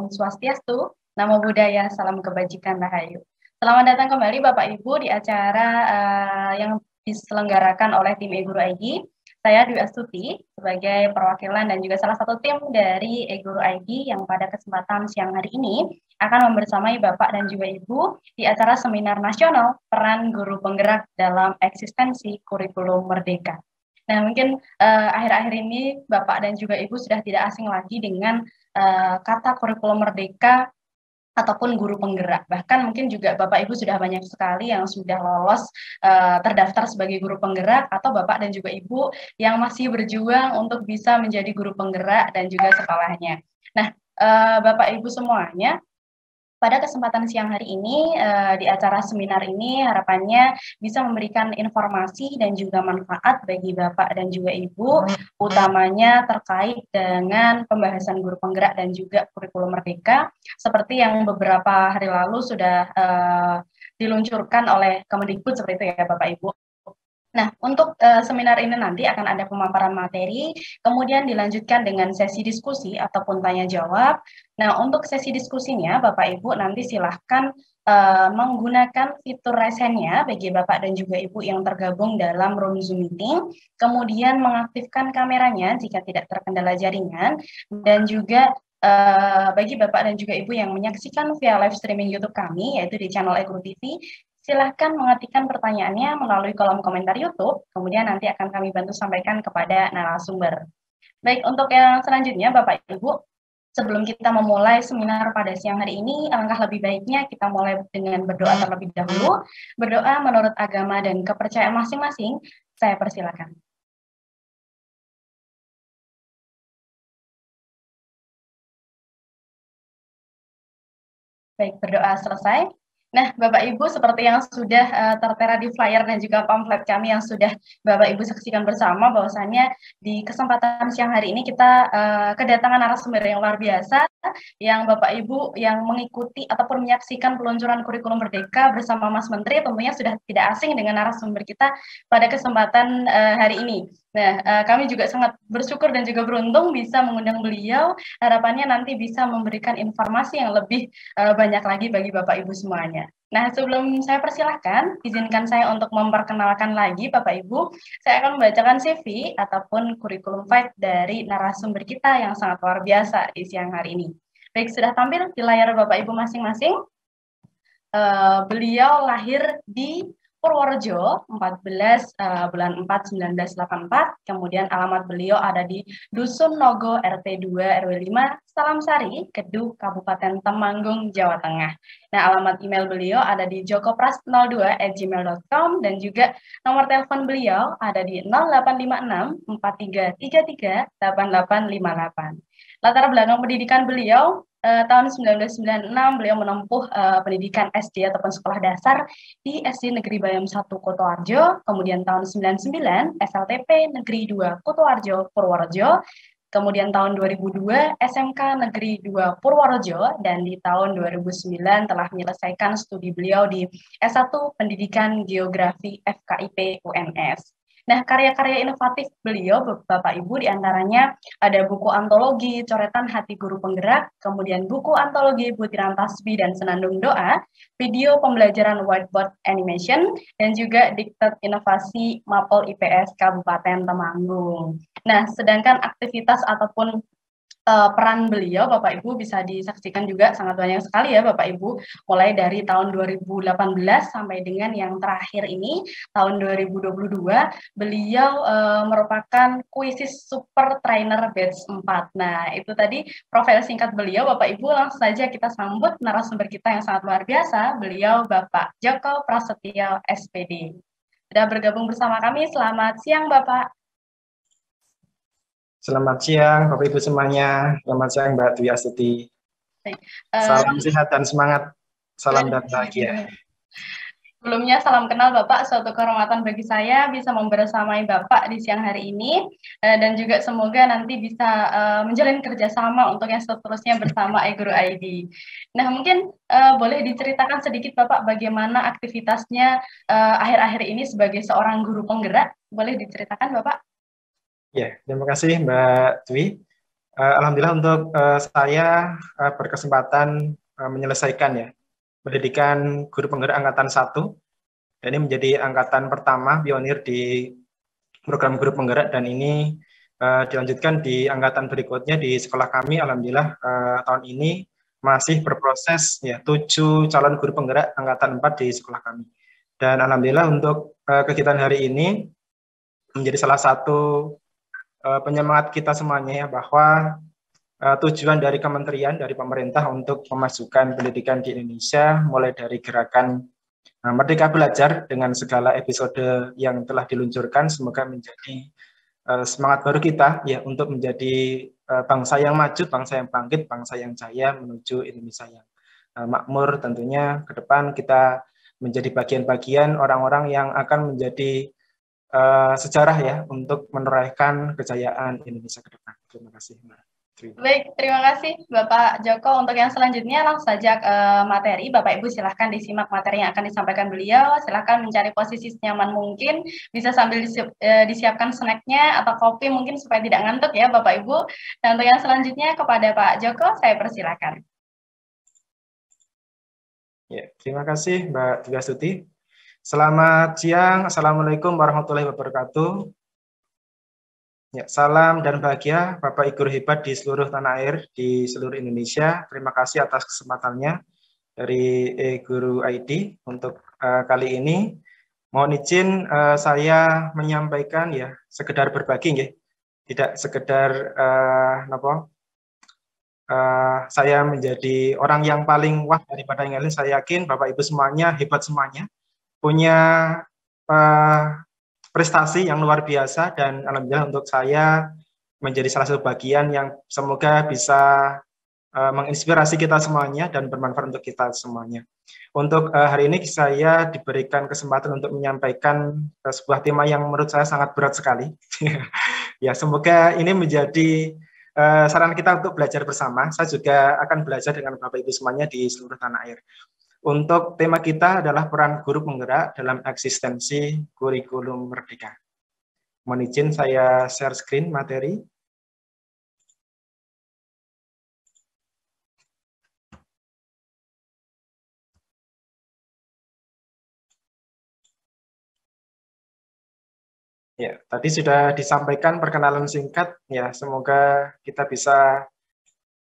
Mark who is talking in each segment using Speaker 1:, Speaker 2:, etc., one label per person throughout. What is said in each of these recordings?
Speaker 1: Om Swastiastu, Namo Buddhaya, Salam Kebajikan Rahayu. Selamat datang kembali Bapak Ibu di acara yang diselenggarakan oleh tim E-Guru ID. Saya Dwi Astuti sebagai perwakilan dan juga salah satu tim dari E-Guru ID yang pada kesempatan siang hari ini akan membersamai Bapak dan juga Ibu di acara seminar nasional Peran Guru Penggerak dalam Eksistensi Kurikulum Merdeka. Nah, mungkin akhir-akhir ini Bapak dan juga Ibu sudah tidak asing lagi dengan kata kurikulum merdeka ataupun guru penggerak. Bahkan mungkin juga Bapak Ibu sudah banyak sekali yang sudah lolos terdaftar sebagai guru penggerak, atau Bapak dan juga Ibu yang masih berjuang untuk bisa menjadi guru penggerak dan juga sekolahnya. Nah, Bapak Ibu semuanya, pada kesempatan siang hari ini, di acara seminar ini harapannya bisa memberikan informasi dan juga manfaat bagi Bapak dan juga Ibu, utamanya terkait dengan pembahasan guru penggerak dan juga kurikulum merdeka, seperti yang beberapa hari lalu sudah diluncurkan oleh Kemendikbud seperti itu ya Bapak Ibu. Nah, untuk seminar ini nanti akan ada pemaparan materi, kemudian dilanjutkan dengan sesi diskusi ataupun tanya jawab. Nah, untuk sesi diskusinya, Bapak Ibu nanti silahkan menggunakan fitur raise hand-nya bagi Bapak dan juga Ibu yang tergabung dalam room Zoom meeting, kemudian mengaktifkan kameranya jika tidak terkendala jaringan, dan juga bagi Bapak dan juga Ibu yang menyaksikan via live streaming YouTube kami, yaitu di channel E-Guru TV, silahkan mengetikkan pertanyaannya melalui kolom komentar YouTube, kemudian nanti akan kami bantu sampaikan kepada narasumber. Baik, untuk yang selanjutnya Bapak Ibu, sebelum kita memulai seminar pada siang hari ini, alangkah lebih baiknya kita mulai dengan berdoa terlebih dahulu. Berdoa menurut agama dan kepercayaan masing-masing, saya persilakan. Baik, berdoa selesai. Nah, Bapak Ibu, seperti yang sudah tertera di flyer dan juga pamflet kami yang sudah Bapak Ibu saksikan bersama, bahwasannya di kesempatan siang hari ini kita kedatangan narasumber yang luar biasa, yang Bapak Ibu yang mengikuti ataupun menyaksikan peluncuran kurikulum merdeka bersama Mas Menteri tentunya sudah tidak asing dengan narasumber kita pada kesempatan hari ini. Nah, kami juga sangat bersyukur dan juga beruntung bisa mengundang beliau, harapannya nanti bisa memberikan informasi yang lebih banyak lagi bagi Bapak Ibu semuanya. Nah, sebelum saya persilahkan, izinkan saya untuk memperkenalkan lagi Bapak Ibu, saya akan membacakan CV ataupun kurikulum fight dari narasumber kita yang sangat luar biasa di siang hari ini. Baik, sudah tampil di layar Bapak Ibu masing-masing. Beliau lahir di Purworejo 14 bulan 4 1984, kemudian alamat beliau ada di Dusun Nogo RT 2 RW 5 Salam Sari, Kedu, Kabupaten Temanggung, Jawa Tengah. Nah, alamat email beliau ada di jokopras02@gmail.com dan juga nomor telepon beliau ada di 0856 4333 8858. Latar belakang pendidikan beliau tahun 1996 beliau menempuh pendidikan SD ataupun sekolah dasar di SD Negeri Bayam 1 Kotoarjo, kemudian tahun 99 SLTP Negeri 2 Kotoarjo Purworejo, kemudian tahun 2002 SMK Negeri 2 Purworejo, dan di tahun 2009 telah menyelesaikan studi beliau di S1 Pendidikan Geografi FKIP UNS. Nah, karya-karya inovatif beliau, Bapak Ibu, diantaranya ada buku antologi Coretan Hati Guru Penggerak, kemudian buku antologi Butiran Tasbih dan Senandung Doa, video pembelajaran whiteboard animation, dan juga diktat inovasi Mapol IPS Kabupaten Temanggung. Nah, sedangkan aktivitas ataupun peran beliau, Bapak Ibu, bisa disaksikan juga sangat banyak sekali ya Bapak Ibu, mulai dari tahun 2018 sampai dengan yang terakhir ini, tahun 2022, beliau merupakan Kuisis Super Trainer Batch 4. Nah, itu tadi profil singkat beliau, Bapak Ibu, langsung saja kita sambut narasumber kita yang sangat luar biasa, beliau Bapak Joko Prasetyo SPD. Sudah bergabung bersama kami, selamat siang Bapak.
Speaker 2: Selamat siang Bapak Ibu semuanya, selamat siang Mbak Dwi Astuti. Salam sehat dan semangat, salam dan bahagia.
Speaker 1: Sebelumnya salam kenal Bapak, suatu kehormatan bagi saya bisa membersamai Bapak di siang hari ini, dan juga semoga nanti bisa menjalin kerjasama untuk yang seterusnya bersama E-Guru ID. Nah, mungkin boleh diceritakan sedikit Bapak bagaimana aktivitasnya akhir-akhir ini sebagai seorang guru penggerak, boleh diceritakan Bapak?
Speaker 2: Ya, terima kasih Mbak Dwi. Alhamdulillah untuk saya berkesempatan menyelesaikan ya pendidikan guru penggerak angkatan 1. Dan ini menjadi angkatan pertama pionir di program guru penggerak, dan ini dilanjutkan di angkatan berikutnya di sekolah kami. Alhamdulillah tahun ini masih berproses ya 7 calon guru penggerak angkatan 4 di sekolah kami. Dan alhamdulillah untuk kegiatan hari ini menjadi salah satu penyemangat kita semuanya ya, bahwa tujuan dari kementerian, dari pemerintah untuk memajukan pendidikan di Indonesia, mulai dari gerakan Merdeka Belajar dengan segala episode yang telah diluncurkan, semoga menjadi semangat baru kita ya untuk menjadi bangsa yang maju, bangsa yang bangkit, bangsa yang jaya menuju Indonesia yang makmur. Tentunya ke depan kita menjadi bagian-bagian orang-orang yang akan menjadi sejarah ya untuk menorehkan kejayaan Indonesia ke depan. Terima kasih, Mbak.
Speaker 1: Baik, terima kasih Bapak Joko. Untuk yang selanjutnya langsung saja materi. Bapak Ibu silahkan disimak materi yang akan disampaikan beliau. Silahkan mencari posisi senyaman mungkin. Bisa sambil disiapkan snacknya atau kopi mungkin supaya tidak ngantuk ya Bapak Ibu. Dan untuk yang selanjutnya kepada Pak Joko, saya persilakan.
Speaker 2: Ya, terima kasih Mbak Dwi Astuti. Selamat siang, Assalamualaikum warahmatullahi wabarakatuh. Ya, salam dan bahagia Bapak Ibu hebat di seluruh tanah air, di seluruh Indonesia. Terima kasih atas kesempatannya dari Guru ID untuk kali ini. Mohon izin saya menyampaikan ya sekedar berbagi ya, tidak sekedar saya menjadi orang yang paling wah daripada yang lain. Saya yakin Bapak Ibu semuanya hebat semuanya, punya prestasi yang luar biasa, dan alhamdulillah untuk saya menjadi salah satu bagian yang semoga bisa menginspirasi kita semuanya dan bermanfaat untuk kita semuanya. Untuk hari ini saya diberikan kesempatan untuk menyampaikan sebuah tema yang menurut saya sangat berat sekali. Ya, semoga ini menjadi saran kita untuk belajar bersama. Saya juga akan belajar dengan Bapak Ibu semuanya di seluruh tanah air. Untuk tema kita adalah peran guru penggerak dalam eksistensi kurikulum merdeka. Mohon izin saya share screen materi. Ya, tadi sudah disampaikan perkenalan singkat. Ya, semoga kita bisa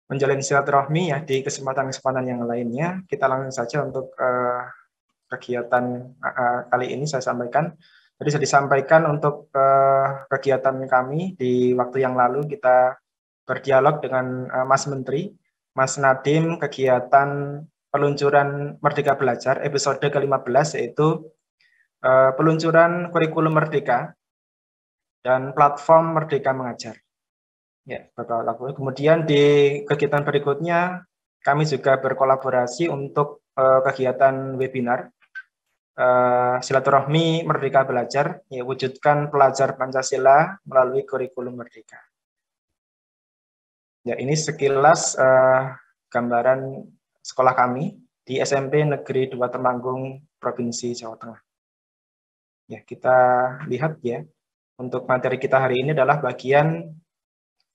Speaker 2: menjalin silaturahmi ya di kesempatan-kesempatan yang lainnya. Kita langsung saja untuk kegiatan kali ini saya sampaikan. Tadi sudah disampaikan untuk kegiatan kami di waktu yang lalu, kita berdialog dengan Mas Menteri, Mas Nadiem, kegiatan peluncuran Merdeka Belajar episode ke-15, yaitu peluncuran kurikulum Merdeka dan platform Merdeka Mengajar. Ya, Bapak lakukan. Kemudian di kegiatan berikutnya kami juga berkolaborasi untuk kegiatan webinar silaturahmi Merdeka Belajar, ya, wujudkan pelajar Pancasila melalui kurikulum Merdeka. Ya, ini sekilas gambaran sekolah kami di SMP Negeri 2 Temanggung, Provinsi Jawa Tengah. Ya, kita lihat ya, untuk materi kita hari ini adalah bagian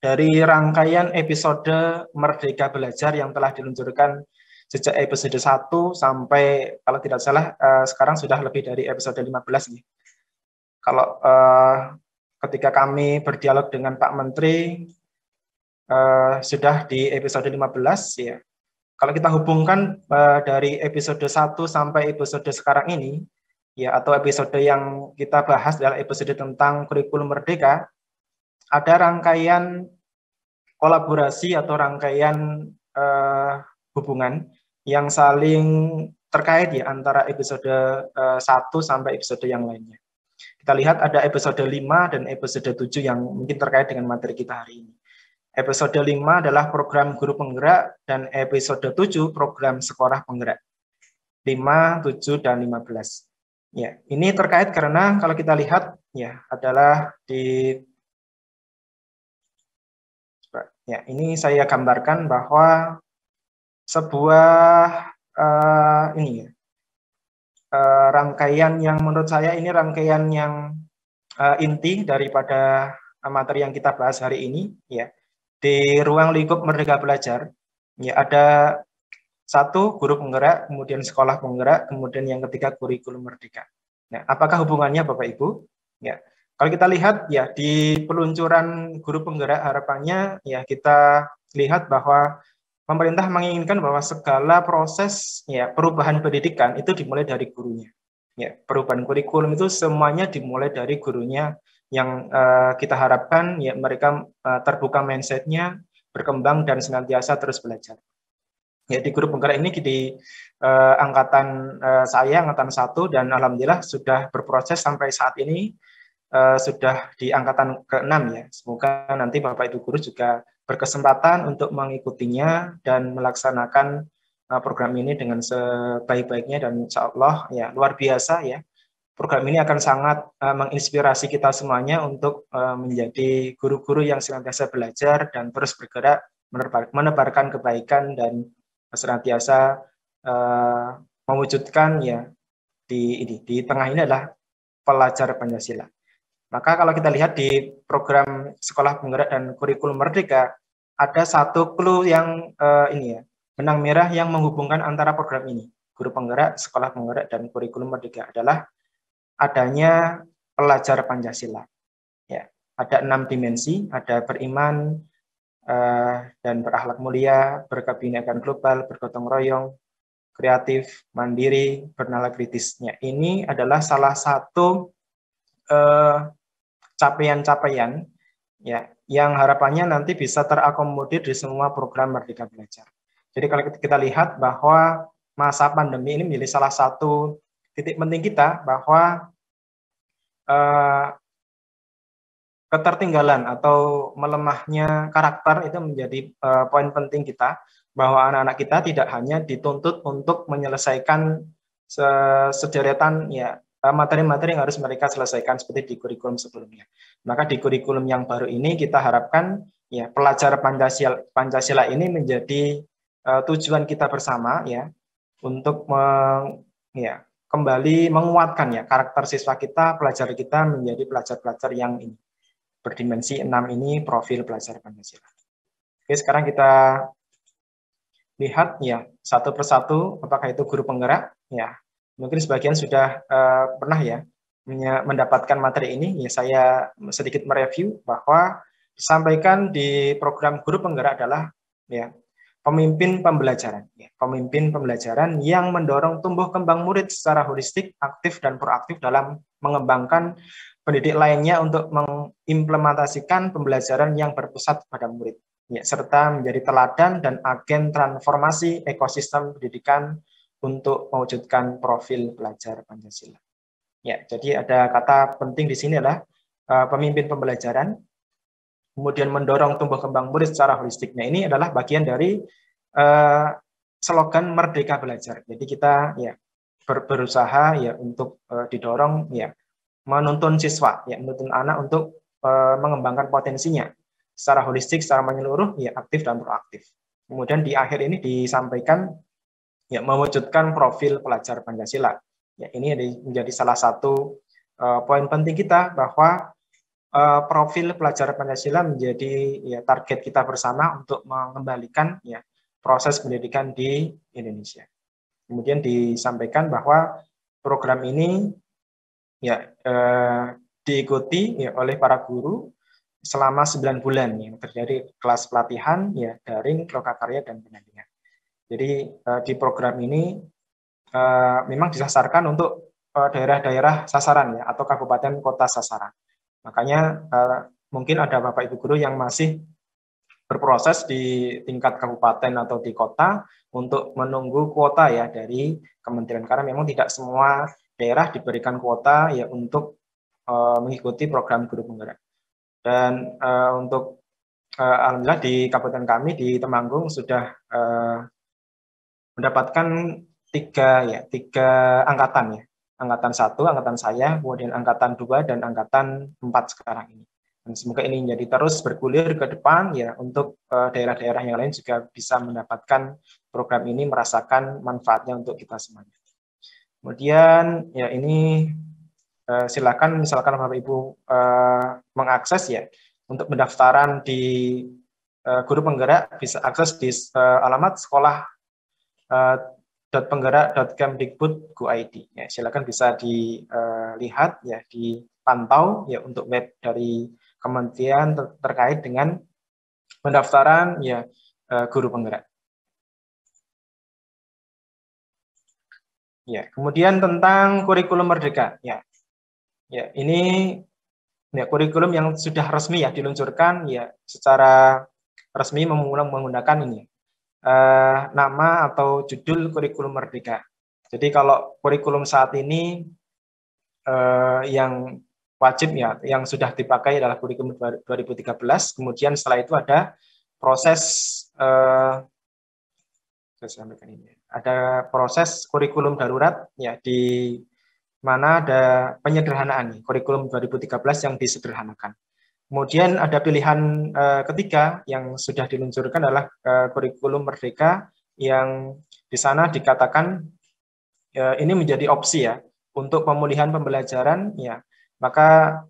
Speaker 2: dari rangkaian episode Merdeka Belajar yang telah diluncurkan sejak episode 1 sampai, kalau tidak salah, sekarang sudah lebih dari episode 15 nih. Kalau ketika kami berdialog dengan Pak Menteri, sudah di episode 15 ya. Kalau kita hubungkan dari episode 1 sampai episode sekarang ini, ya, atau episode yang kita bahas adalah episode tentang kurikulum Merdeka, ada rangkaian kolaborasi atau rangkaian hubungan yang saling terkait ya antara episode 1 sampai episode yang lainnya. Kita lihat ada episode 5 dan episode 7 yang mungkin terkait dengan materi kita hari ini. Episode 5 adalah program guru penggerak, dan episode 7 program sekolah penggerak. 5, 7, dan 15. Ya, ini terkait karena kalau kita lihat ya adalah di ya, ini saya gambarkan bahwa sebuah ini ya, rangkaian yang menurut saya ini rangkaian yang inti daripada materi yang kita bahas hari ini ya. di ruang lingkup Merdeka Belajar, ya ada satu guru penggerak, kemudian sekolah penggerak, kemudian yang ketiga kurikulum merdeka. Nah, apakah hubungannya Bapak Ibu? Ya, kalau kita lihat ya di peluncuran guru penggerak harapannya ya kita lihat bahwa pemerintah menginginkan bahwa segala proses ya perubahan pendidikan itu dimulai dari gurunya. Ya, perubahan kurikulum itu semuanya dimulai dari gurunya yang kita harapkan ya mereka terbuka mindset-nya, berkembang dan senantiasa terus belajar. Ya, di guru penggerak ini di angkatan saya, angkatan 1, dan alhamdulillah sudah berproses sampai saat ini sudah di angkatan ke-6 ya. Semoga nanti Bapak Ibu guru juga berkesempatan untuk mengikutinya dan melaksanakan program ini dengan sebaik-baiknya, dan insya Allah ya luar biasa ya. Program ini akan sangat menginspirasi kita semuanya untuk menjadi guru-guru yang senantiasa belajar dan terus bergerak menebarkan kebaikan dan senantiasa mewujudkan ya di tengah ini adalah pelajar Pancasila. Maka kalau kita lihat di program Sekolah Penggerak dan Kurikulum Merdeka, ada satu clue yang ini ya, benang merah yang menghubungkan antara program ini, Guru Penggerak, Sekolah Penggerak dan Kurikulum Merdeka, adalah adanya pelajar Pancasila. Ya, ada 6 dimensi, ada beriman, dan berakhlak mulia, berkebinekaan global, bergotong royong, kreatif, mandiri, bernalar kritisnya. Ini adalah salah satu capaian-capaian ya yang harapannya nanti bisa terakomodir di semua program Merdeka Belajar. Jadi kalau kita lihat bahwa masa pandemi ini menjadi salah satu titik penting kita bahwa ketertinggalan atau melemahnya karakter itu menjadi poin penting kita, bahwa anak-anak kita tidak hanya dituntut untuk menyelesaikan sederetan ya materi-materi yang harus mereka selesaikan seperti di kurikulum sebelumnya. Maka di kurikulum yang baru ini kita harapkan ya pelajar Pancasila ini menjadi tujuan kita bersama ya untuk kembali menguatkan ya karakter siswa kita, pelajar kita menjadi pelajar-pelajar yang ini berdimensi 6 ini profil pelajar Pancasila. Oke, sekarang kita lihat ya satu persatu apakah itu guru penggerak ya. Mungkin sebagian sudah pernah ya mendapatkan materi ini. Ya, saya sedikit mereview bahwa disampaikan di program guru penggerak adalah ya pemimpin pembelajaran. Ya, pemimpin pembelajaran yang mendorong tumbuh kembang murid secara holistik, aktif dan proaktif dalam mengembangkan pendidik lainnya untuk mengimplementasikan pembelajaran yang berpusat pada murid, ya, serta menjadi teladan dan agen transformasi ekosistem pendidikan untuk mewujudkan profil pelajar Pancasila. Ya, jadi ada kata penting di sini adalah pemimpin pembelajaran, kemudian mendorong tumbuh kembang murid secara holistik. Nah, ini adalah bagian dari slogan Merdeka Belajar. Jadi kita ya berusaha ya untuk didorong ya menuntun siswa, ya menuntun anak untuk mengembangkan potensinya secara holistik, secara menyeluruh, ya aktif dan proaktif. Kemudian di akhir ini disampaikan ya mewujudkan profil pelajar Pancasila. Ya ini menjadi salah satu poin penting kita bahwa profil pelajar Pancasila menjadi ya target kita bersama untuk mengembalikan ya proses pendidikan di Indonesia. Kemudian disampaikan bahwa program ini ya diikuti ya oleh para guru selama 9 bulan yang terjadi kelas pelatihan ya daring, lokakarya dan pendampingan. Jadi di program ini memang disasarkan untuk daerah-daerah sasaran ya atau kabupaten kota sasaran. Makanya mungkin ada Bapak Ibu guru yang masih berproses di tingkat kabupaten atau di kota untuk menunggu kuota ya dari kementerian, karena memang tidak semua daerah diberikan kuota ya untuk mengikuti program guru penggerak. Dan untuk alhamdulillah di kabupaten kami di Temanggung sudah mendapatkan tiga angkatan ya, angkatan 1, angkatan saya, kemudian angkatan 2 dan angkatan 4 sekarang ini. Dan semoga ini menjadi terus bergulir ke depan ya untuk daerah-daerah yang lain juga bisa mendapatkan program ini, merasakan manfaatnya untuk kita semuanya. Kemudian ya ini silakan misalkan Bapak Ibu mengakses ya untuk pendaftaran di guru penggerak bisa akses di alamat sekolah .penggerak.kemdikbud.go.id. Ya, silakan bisa dilihat ya, dipantau ya untuk web dari kementerian terkait dengan pendaftaran ya guru penggerak. Ya, kemudian tentang kurikulum merdeka. Ya, ini ya, kurikulum yang sudah resmi ya diluncurkan ya secara resmi menggunakan ini nama atau judul kurikulum merdeka. Jadi kalau kurikulum saat ini yang wajib ya, yang sudah dipakai adalah kurikulum 2013. Kemudian setelah itu ada proses ada proses kurikulum darurat ya, di mana ada penyederhanaan kurikulum 2013 yang disederhanakan. Kemudian ada pilihan ketiga yang sudah diluncurkan adalah kurikulum merdeka yang di sana dikatakan ini menjadi opsi ya untuk pemulihan pembelajaran ya, maka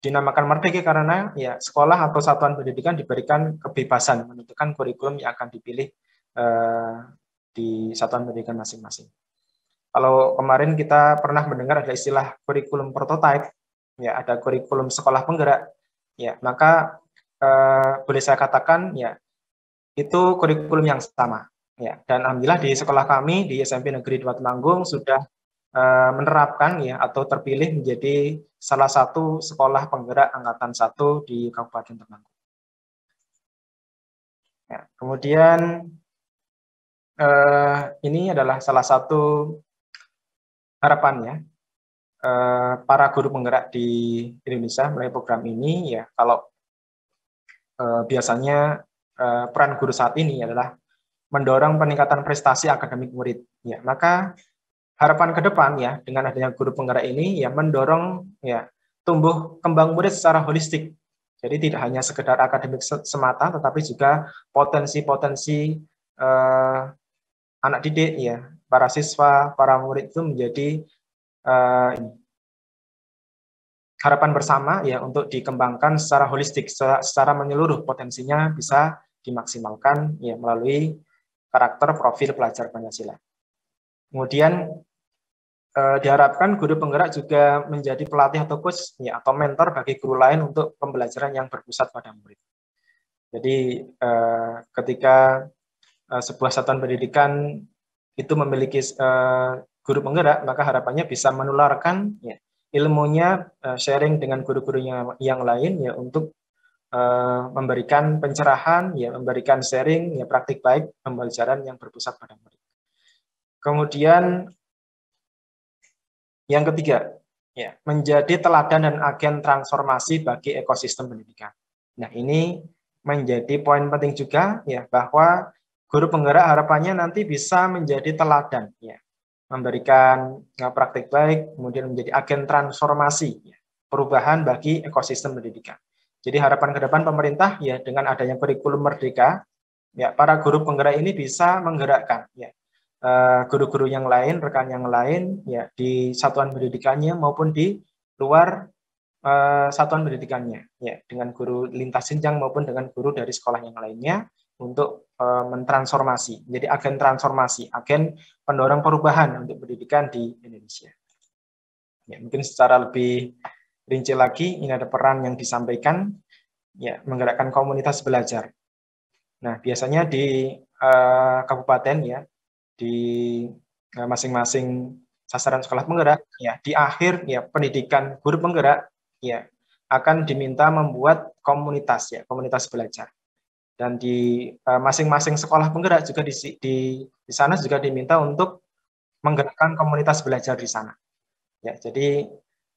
Speaker 2: dinamakan merdeka karena ya sekolah atau satuan pendidikan diberikan kebebasan menentukan kurikulum yang akan dipilih di satuan pendidikan masing-masing. Kalau kemarin kita pernah mendengar ada istilah kurikulum prototype, ya ada kurikulum sekolah penggerak, ya maka boleh saya katakan ya itu kurikulum yang sama, ya. Dan alhamdulillah di sekolah kami di SMP Negeri 2 Temanggung sudah menerapkan ya atau terpilih menjadi salah satu sekolah penggerak angkatan 1 di Kabupaten Temanggung. Ya, kemudian ini adalah salah satu harapannya para guru penggerak di Indonesia melalui program ini ya. Kalau biasanya peran guru saat ini adalah mendorong peningkatan prestasi akademik murid ya, maka harapan ke depan ya dengan adanya guru penggerak ini ya mendorong ya tumbuh kembang murid secara holistik. Jadi tidak hanya sekedar akademik semata, tetapi juga potensi-potensi anak didik ya, para siswa, para murid itu menjadi harapan bersama ya untuk dikembangkan secara holistik, secara menyeluruh, potensinya bisa dimaksimalkan ya melalui karakter profil pelajar Pancasila. Kemudian diharapkan guru penggerak juga menjadi pelatih atau coach ya atau mentor bagi guru lain untuk pembelajaran yang berpusat pada murid. Jadi ketika sebuah satuan pendidikan itu memiliki guru penggerak, maka harapannya bisa menularkan ya, ilmunya sharing dengan guru-gurunya yang lain ya untuk memberikan pencerahan ya, memberikan sharing ya praktik baik pembelajaran yang berpusat pada murid. Kemudian yang ketiga ya, menjadi teladan dan agen transformasi bagi ekosistem pendidikan. Nah, ini menjadi poin penting juga ya bahwa guru penggerak harapannya nanti bisa menjadi teladan ya, memberikan praktik baik, kemudian menjadi agen transformasi ya, perubahan bagi ekosistem pendidikan. Jadi harapan ke depan pemerintah ya dengan adanya kurikulum merdeka ya para guru penggerak ini bisa menggerakkan ya guru-guru yang lain, rekan yang lain ya di satuan pendidikannya maupun di luar satuan pendidikannya ya dengan guru lintas jenjang maupun dengan guru dari sekolah yang lainnya untuk mentransformasi, jadi agen transformasi, agen pendorong perubahan untuk pendidikan di Indonesia. Ya, mungkin secara lebih rinci lagi, ini ada peran yang disampaikan, ya menggerakkan komunitas belajar. Nah, biasanya di kabupaten ya, di masing-masing sasaran sekolah penggerak, ya di akhir ya pendidikan guru penggerak, ya akan diminta membuat komunitas ya, komunitas belajar. Dan di masing-masing sekolah penggerak juga di sana juga diminta untuk menggerakkan komunitas belajar di sana. Ya, jadi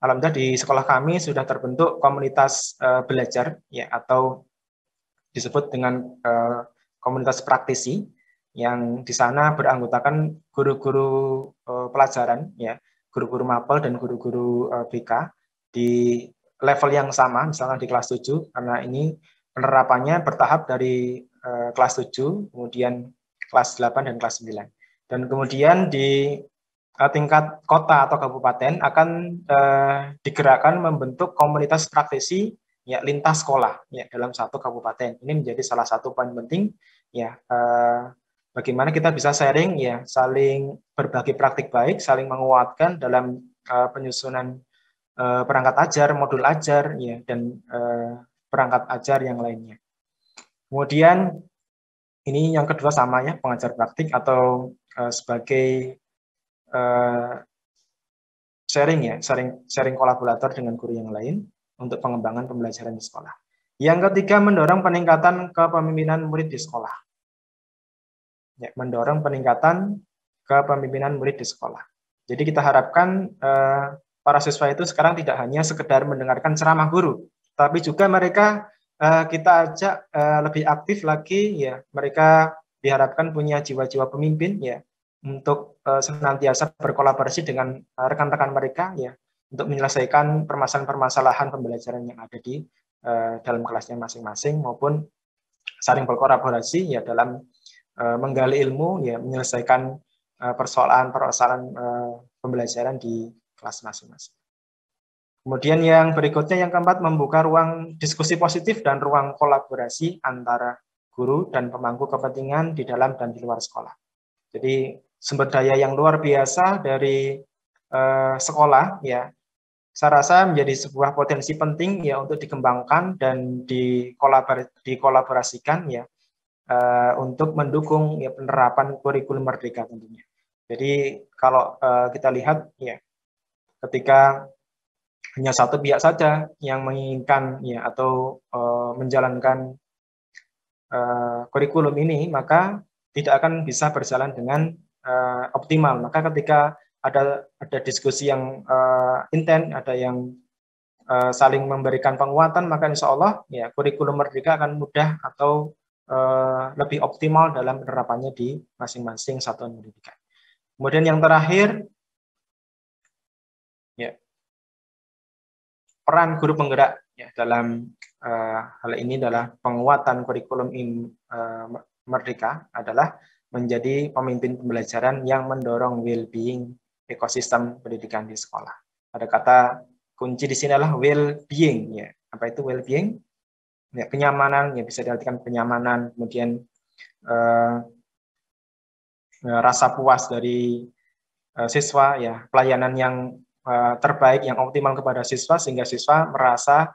Speaker 2: alhamdulillah di sekolah kami sudah terbentuk komunitas belajar ya atau disebut dengan komunitas praktisi yang di sana beranggotakan guru-guru pelajaran ya, guru-guru mapel dan guru-guru BK di level yang sama, misalnya di kelas 7 karena ini penerapannya bertahap dari kelas 7, kemudian kelas 8 dan kelas 9. Dan kemudian di tingkat kota atau kabupaten akan digerakkan membentuk komunitas praktisi ya lintas sekolah ya dalam satu kabupaten. Ini menjadi salah satu poin penting ya, bagaimana kita bisa sharing ya, saling berbagi praktik baik, saling menguatkan dalam penyusunan perangkat ajar, modul ajar ya, dan perangkat ajar yang lainnya. Kemudian ini yang kedua sama ya, pengajar praktik atau sebagai sharing ya, sharing kolaborator dengan guru yang lain untuk pengembangan pembelajaran di sekolah. Yang ketiga, mendorong peningkatan kepemimpinan murid di sekolah. Ya, mendorong peningkatan kepemimpinan murid di sekolah. Jadi kita harapkan para siswa itu sekarang tidak hanya sekedar mendengarkan ceramah guru, tapi juga mereka kita ajak lebih aktif lagi ya. Mereka diharapkan punya jiwa-jiwa pemimpin ya, untuk senantiasa berkolaborasi dengan rekan-rekan mereka ya, untuk menyelesaikan permasalahan-permasalahan pembelajaran yang ada di dalam kelasnya masing-masing, maupun saling berkolaborasi ya dalam menggali ilmu ya, menyelesaikan persoalan-persoalan pembelajaran di kelas masing-masing. Kemudian yang berikutnya, yang keempat, membuka ruang diskusi positif dan ruang kolaborasi antara guru dan pemangku kepentingan di dalam dan di luar sekolah. Jadi sumber daya yang luar biasa dari sekolah ya, saya rasa menjadi sebuah potensi penting ya untuk dikembangkan dan dikolaborasikan ya, untuk mendukung ya penerapan kurikulum merdeka tentunya. Jadi kalau kita lihat ya, ketika hanya satu pihak saja yang menginginkan ya atau menjalankan kurikulum ini, maka tidak akan bisa berjalan dengan optimal. Maka ketika ada diskusi yang intens, ada yang saling memberikan penguatan, maka insya Allah ya kurikulum merdeka akan mudah atau lebih optimal dalam penerapannya di masing-masing satuan pendidikan. Kemudian yang terakhir ya, peran guru penggerak ya dalam hal ini adalah penguatan kurikulum merdeka adalah menjadi pemimpin pembelajaran yang mendorong well-being ekosistem pendidikan di sekolah. Ada kata kunci di sini adalah well-being ya. Apa itu well-being? Ya, kenyamanan, ya bisa diartikan kenyamanan, kemudian rasa puas dari siswa, ya pelayanan yang terbaik, yang optimal kepada siswa, sehingga siswa merasa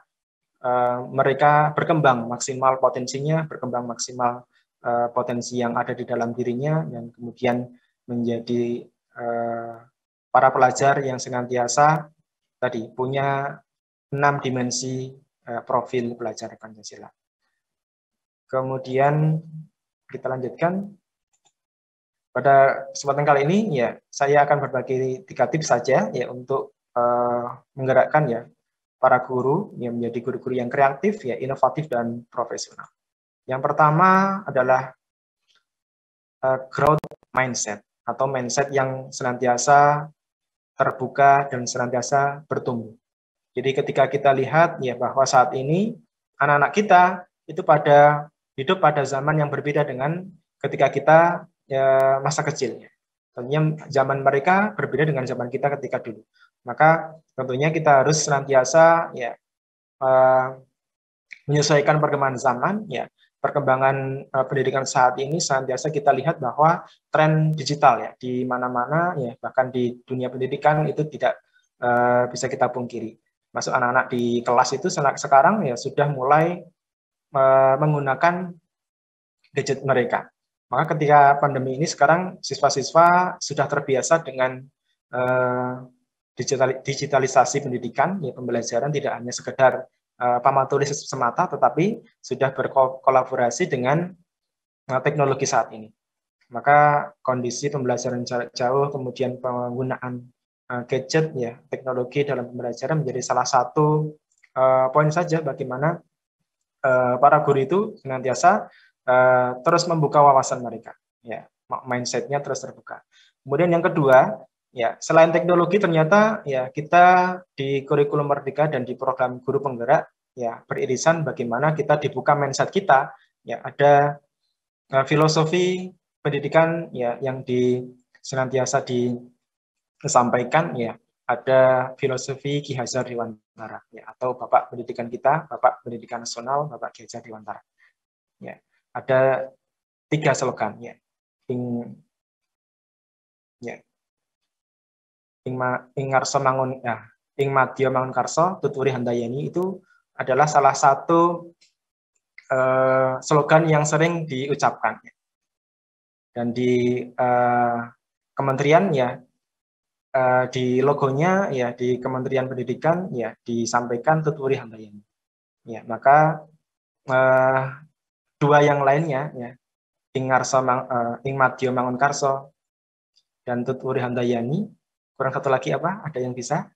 Speaker 2: mereka berkembang maksimal potensinya, berkembang maksimal potensi yang ada di dalam dirinya, dan kemudian menjadi para pelajar yang senantiasa tadi punya 6 dimensi profil pelajar Pancasila. Kemudian kita lanjutkan. Pada kesempatan kali ini ya, saya akan berbagi 3 tips saja ya untuk menggerakkan ya para guru yang menjadi guru-guru yang kreatif ya, inovatif dan profesional. Yang pertama adalah growth mindset atau mindset yang senantiasa terbuka dan senantiasa bertumbuh. Jadi ketika kita lihat ya bahwa saat ini anak-anak kita itu pada hidup pada zaman yang berbeda dengan ketika kita ya, masa kecilnya. Tentunya zaman mereka berbeda dengan zaman kita ketika dulu. Maka tentunya kita harus senantiasa ya menyesuaikan perkembangan zaman ya. Perkembangan pendidikan saat ini senantiasa kita lihat bahwa tren digital ya di mana-mana ya, bahkan di dunia pendidikan itu tidak bisa kita pungkiri. Masuk anak-anak di kelas itu sekarang ya sudah mulai menggunakan gadget mereka. Maka ketika pandemi ini sekarang siswa-siswa sudah terbiasa dengan digitalisasi pendidikan, ya pembelajaran tidak hanya sekedar paman tulis semata, tetapi sudah berkolaborasi dengan teknologi saat ini. Maka kondisi pembelajaran jarak jauh, kemudian penggunaan gadget, ya teknologi dalam pembelajaran menjadi salah satu poin saja bagaimana para guru itu senantiasa terus membuka wawasan mereka, ya mindsetnya terus terbuka. Kemudian yang kedua, ya selain teknologi ternyata ya kita di kurikulum merdeka dan di program guru penggerak ya beririsan bagaimana kita dibuka mindset kita, ya ada filosofi pendidikan ya yang senantiasa disampaikan ya ada filosofi Ki Hajar Dewantara, ya, atau Bapak Pendidikan kita, Bapak Pendidikan Nasional, Bapak Ki Hajar Dewantara. Ya, ada 3 slogan, ya. Ing ngarso mangun, ya, ing madya mangun karso, tuturi handayani, itu adalah salah satu slogan yang sering diucapkan. Ya. Dan di kementerian, ya, di logonya, ya, di Kementerian Pendidikan, ya, disampaikan tuturi handayani. Ya, maka 2 yang lainnya, ya, ing madya mangun karso dan tuturi handayani, kurang satu lagi apa? Ada yang bisa?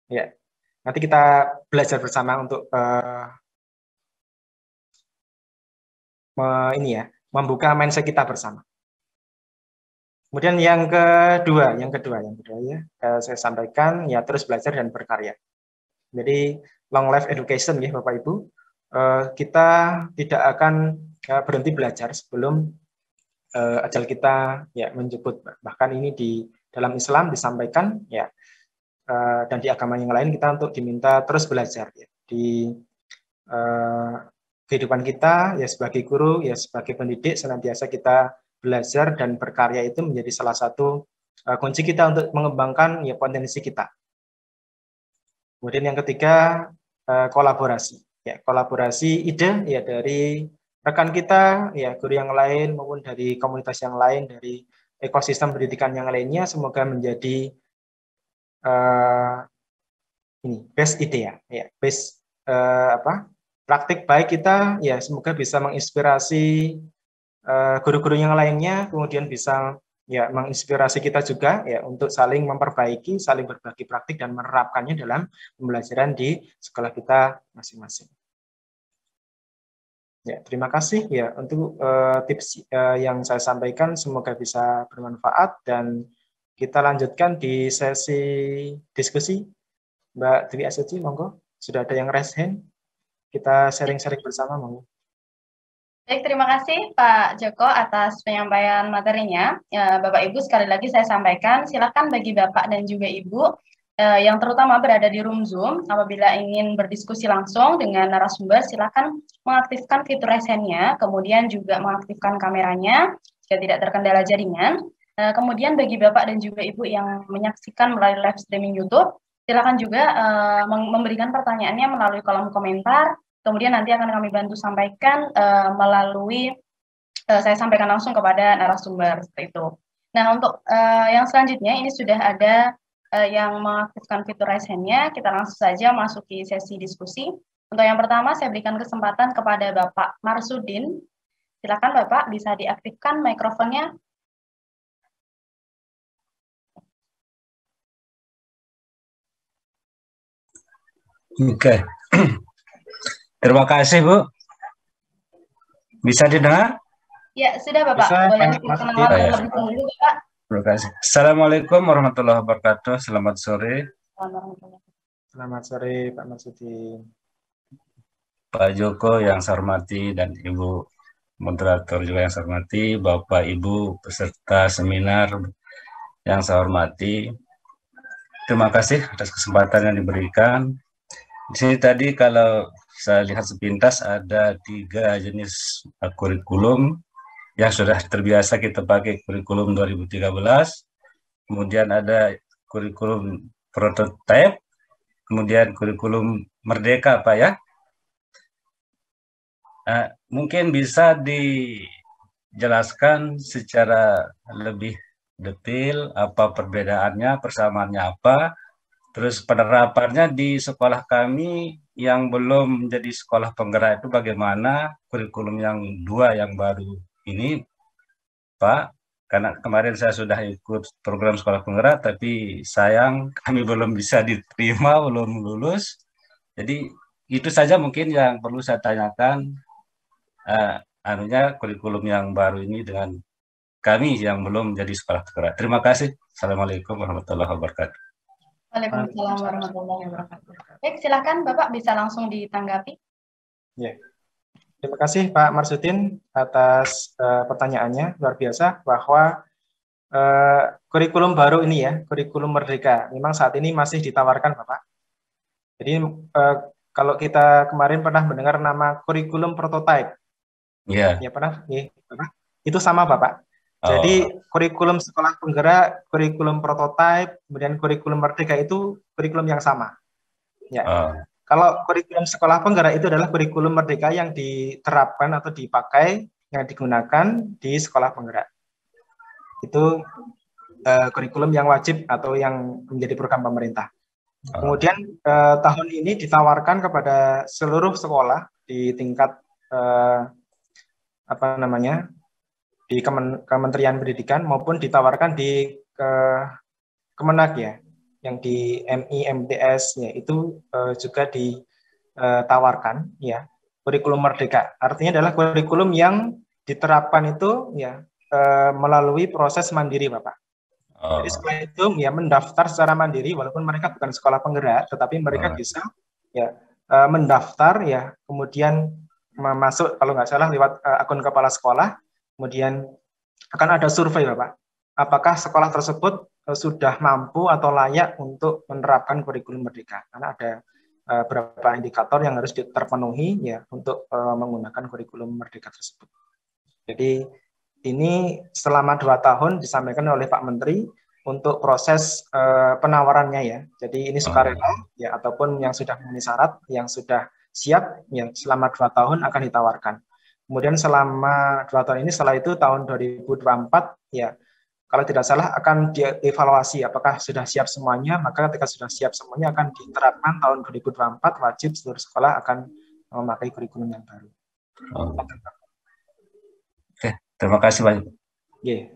Speaker 2: Ya, nanti kita belajar bersama untuk ini, ya, membuka mindset kita bersama. Kemudian yang kedua, ya, saya sampaikan, ya, terus belajar dan berkarya. Jadi long life education, ya, Bapak Ibu, kita tidak akan berhenti belajar sebelum ajal kita, ya, menjemput. Bahkan ini di dalam Islam disampaikan, ya, dan di agama yang lain kita untuk diminta terus belajar, ya, di kehidupan kita, ya, sebagai guru, ya, sebagai pendidik, senantiasa kita belajar dan berkarya itu menjadi salah satu kunci kita untuk mengembangkan, ya, potensi kita. Kemudian yang ketiga, kolaborasi, ya, kolaborasi ide, ya, dari rekan kita, ya, guru yang lain maupun dari komunitas yang lain, dari ekosistem pendidikan yang lainnya, semoga menjadi ini best idea, ya, best praktik baik kita, ya, semoga bisa menginspirasi guru-guru yang lainnya, kemudian bisa, ya, menginspirasi kita juga, ya, untuk saling memperbaiki, saling berbagi praktik dan menerapkannya dalam pembelajaran di sekolah kita masing-masing. Ya, terima kasih, ya, untuk tips yang saya sampaikan, semoga bisa bermanfaat, dan kita lanjutkan di sesi diskusi. Mbak Dwi Astuti, monggo, sudah ada yang raise hand, kita sharing-sharing bersama, monggo.
Speaker 1: Baik, terima kasih Pak Joko atas penyampaian materinya. Bapak Ibu, sekali lagi saya sampaikan, silakan bagi Bapak dan juga Ibu yang terutama berada di room Zoom, apabila ingin berdiskusi langsung dengan narasumber, silakan mengaktifkan fitur raise hand-nya, kemudian juga mengaktifkan kameranya jika tidak terkendala jaringan. Kemudian bagi Bapak dan juga Ibu yang menyaksikan melalui live streaming YouTube, silakan juga memberikan pertanyaannya melalui kolom komentar. Kemudian nanti akan kami bantu sampaikan melalui saya sampaikan langsung kepada narasumber seperti itu. Nah, untuk yang selanjutnya ini sudah ada yang mengaktifkan fitur raise hand-nya. Kita langsung saja masuki sesi diskusi. Untuk yang pertama saya berikan kesempatan kepada Bapak Marsudin. Silakan Bapak, bisa diaktifkan mikrofonnya.
Speaker 3: Oke. Terima kasih, Bu. Bisa didengar?
Speaker 1: Ya, sudah Bapak.
Speaker 2: Bisa,
Speaker 1: boleh
Speaker 2: Pak
Speaker 1: perkenalan terlebih dahulu, Bapak.
Speaker 3: Terima kasih. Assalamualaikum warahmatullahi wabarakatuh. Selamat sore.
Speaker 2: Selamat sore, Pak Marsudin.
Speaker 3: Pak Joko yang saya hormati dan Ibu moderator juga yang saya hormati, Bapak Ibu peserta seminar yang saya hormati. Terima kasih atas kesempatan yang diberikan. Di sini tadi kalau saya lihat sepintas ada 3 jenis kurikulum yang sudah terbiasa kita pakai, kurikulum 2013, kemudian ada kurikulum prototipe, kemudian kurikulum merdeka, Pak, ya. Mungkin bisa dijelaskan secara lebih detail apa perbedaannya, persamaannya apa, terus penerapannya di sekolah kami yang belum menjadi sekolah penggerak itu bagaimana, kurikulum yang 2 yang baru ini, Pak. Karena kemarin saya sudah ikut program sekolah penggerak, tapi sayang kami belum bisa diterima, belum lulus. Jadi itu saja mungkin yang perlu saya tanyakan, kurikulum yang baru ini dengan kami yang belum menjadi sekolah penggerak. Terima kasih. Assalamualaikum warahmatullahi wabarakatuh.
Speaker 1: Waalaikumsalam warahmatullahi wabarakatuh. Baik, silakan Bapak bisa langsung ditanggapi.
Speaker 2: Ya. Terima kasih Pak Marsudin atas pertanyaannya, luar biasa bahwa kurikulum baru ini ya, kurikulum Merdeka. Memang saat ini masih ditawarkan, Bapak. Jadi kalau kita kemarin pernah mendengar nama kurikulum prototype.
Speaker 3: Iya.
Speaker 2: Ya pernah, ya, Bapak. Itu sama, Bapak. Jadi
Speaker 3: Oh.
Speaker 2: kurikulum sekolah penggerak, kurikulum prototype, kemudian kurikulum Merdeka itu kurikulum yang sama. Ya.
Speaker 3: Oh.
Speaker 2: Kalau kurikulum sekolah penggerak itu adalah kurikulum Merdeka yang diterapkan atau dipakai, yang digunakan di sekolah penggerak. Itu kurikulum yang wajib atau yang menjadi program pemerintah. Kemudian tahun ini ditawarkan kepada seluruh sekolah di tingkat apa namanya, di Kementerian Pendidikan maupun ditawarkan di Kemenak ya, yang di MI MTS ya, itu juga ditawarkan ya kurikulum Merdeka. Artinya adalah kurikulum yang diterapkan itu ya melalui proses mandiri, Bapak. Jadi setelah itu ya mendaftar secara mandiri, walaupun mereka bukan sekolah penggerak, tetapi mereka bisa ya mendaftar ya, kemudian masuk kalau nggak salah lewat akun kepala sekolah, kemudian akan ada survei, Bapak. Apakah sekolah tersebut sudah mampu atau layak untuk menerapkan kurikulum Merdeka? Karena ada beberapa indikator yang harus terpenuhi ya untuk menggunakan kurikulum Merdeka tersebut. Jadi ini selama 2 tahun disampaikan oleh Pak Menteri untuk proses penawarannya ya. Jadi ini sukarela ya, ataupun yang sudah memenuhi syarat, yang sudah siap ya, selama 2 tahun akan ditawarkan. Kemudian selama 2 tahun ini, setelah itu tahun 2024 ya, kalau tidak salah akan dievaluasi apakah sudah siap semuanya, maka ketika sudah siap semuanya akan diterapkan tahun 2024, wajib seluruh sekolah akan memakai kurikulum yang baru.
Speaker 3: Terima kasih, Pak.
Speaker 2: Yeah.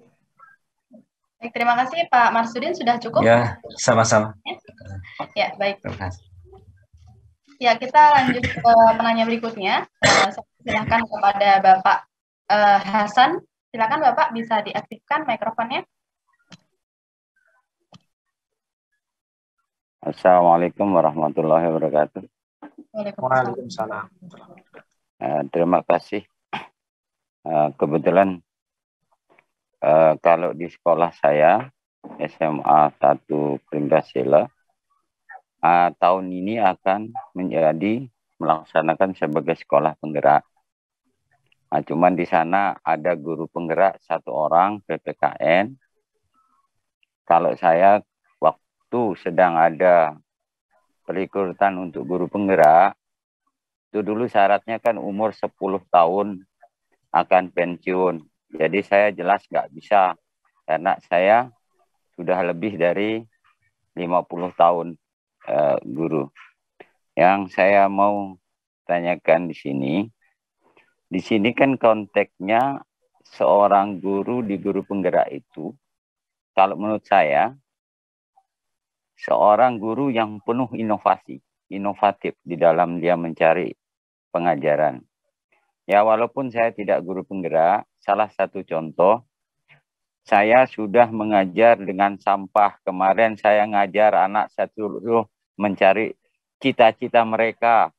Speaker 1: Baik, terima kasih Pak Marsudin, sudah cukup?
Speaker 3: Ya, sama-sama.
Speaker 1: Ya, baik.
Speaker 3: Terima kasih.
Speaker 1: Ya, kita lanjut ke penanya berikutnya. Saya silakan kepada Bapak Hasan. Silakan Bapak, bisa diaktifkan mikrofonnya.
Speaker 4: Assalamualaikum warahmatullahi wabarakatuh.
Speaker 2: Waalaikumsalam.
Speaker 4: Terima kasih. Kebetulan kalau di sekolah saya SMA 1 Pringgasela tahun ini akan melaksanakan sebagai sekolah penggerak. Cuman di sana ada guru penggerak 1 orang PPKN. Kalau saya waktu sedang ada perekrutan untuk guru penggerak, itu dulu syaratnya kan umur 10 tahun akan pensiun. Jadi saya jelas nggak bisa, karena saya sudah lebih dari 50 tahun guru. Yang saya mau tanyakan di sini kan konteksnya seorang guru di guru penggerak itu, kalau menurut saya, seorang guru yang penuh inovatif di dalam dia mencari pengajaran. Ya, walaupun saya tidak guru penggerak, salah satu contoh, saya sudah mengajar dengan sampah. Kemarin saya ngajar anak satu mencari cita-cita mereka.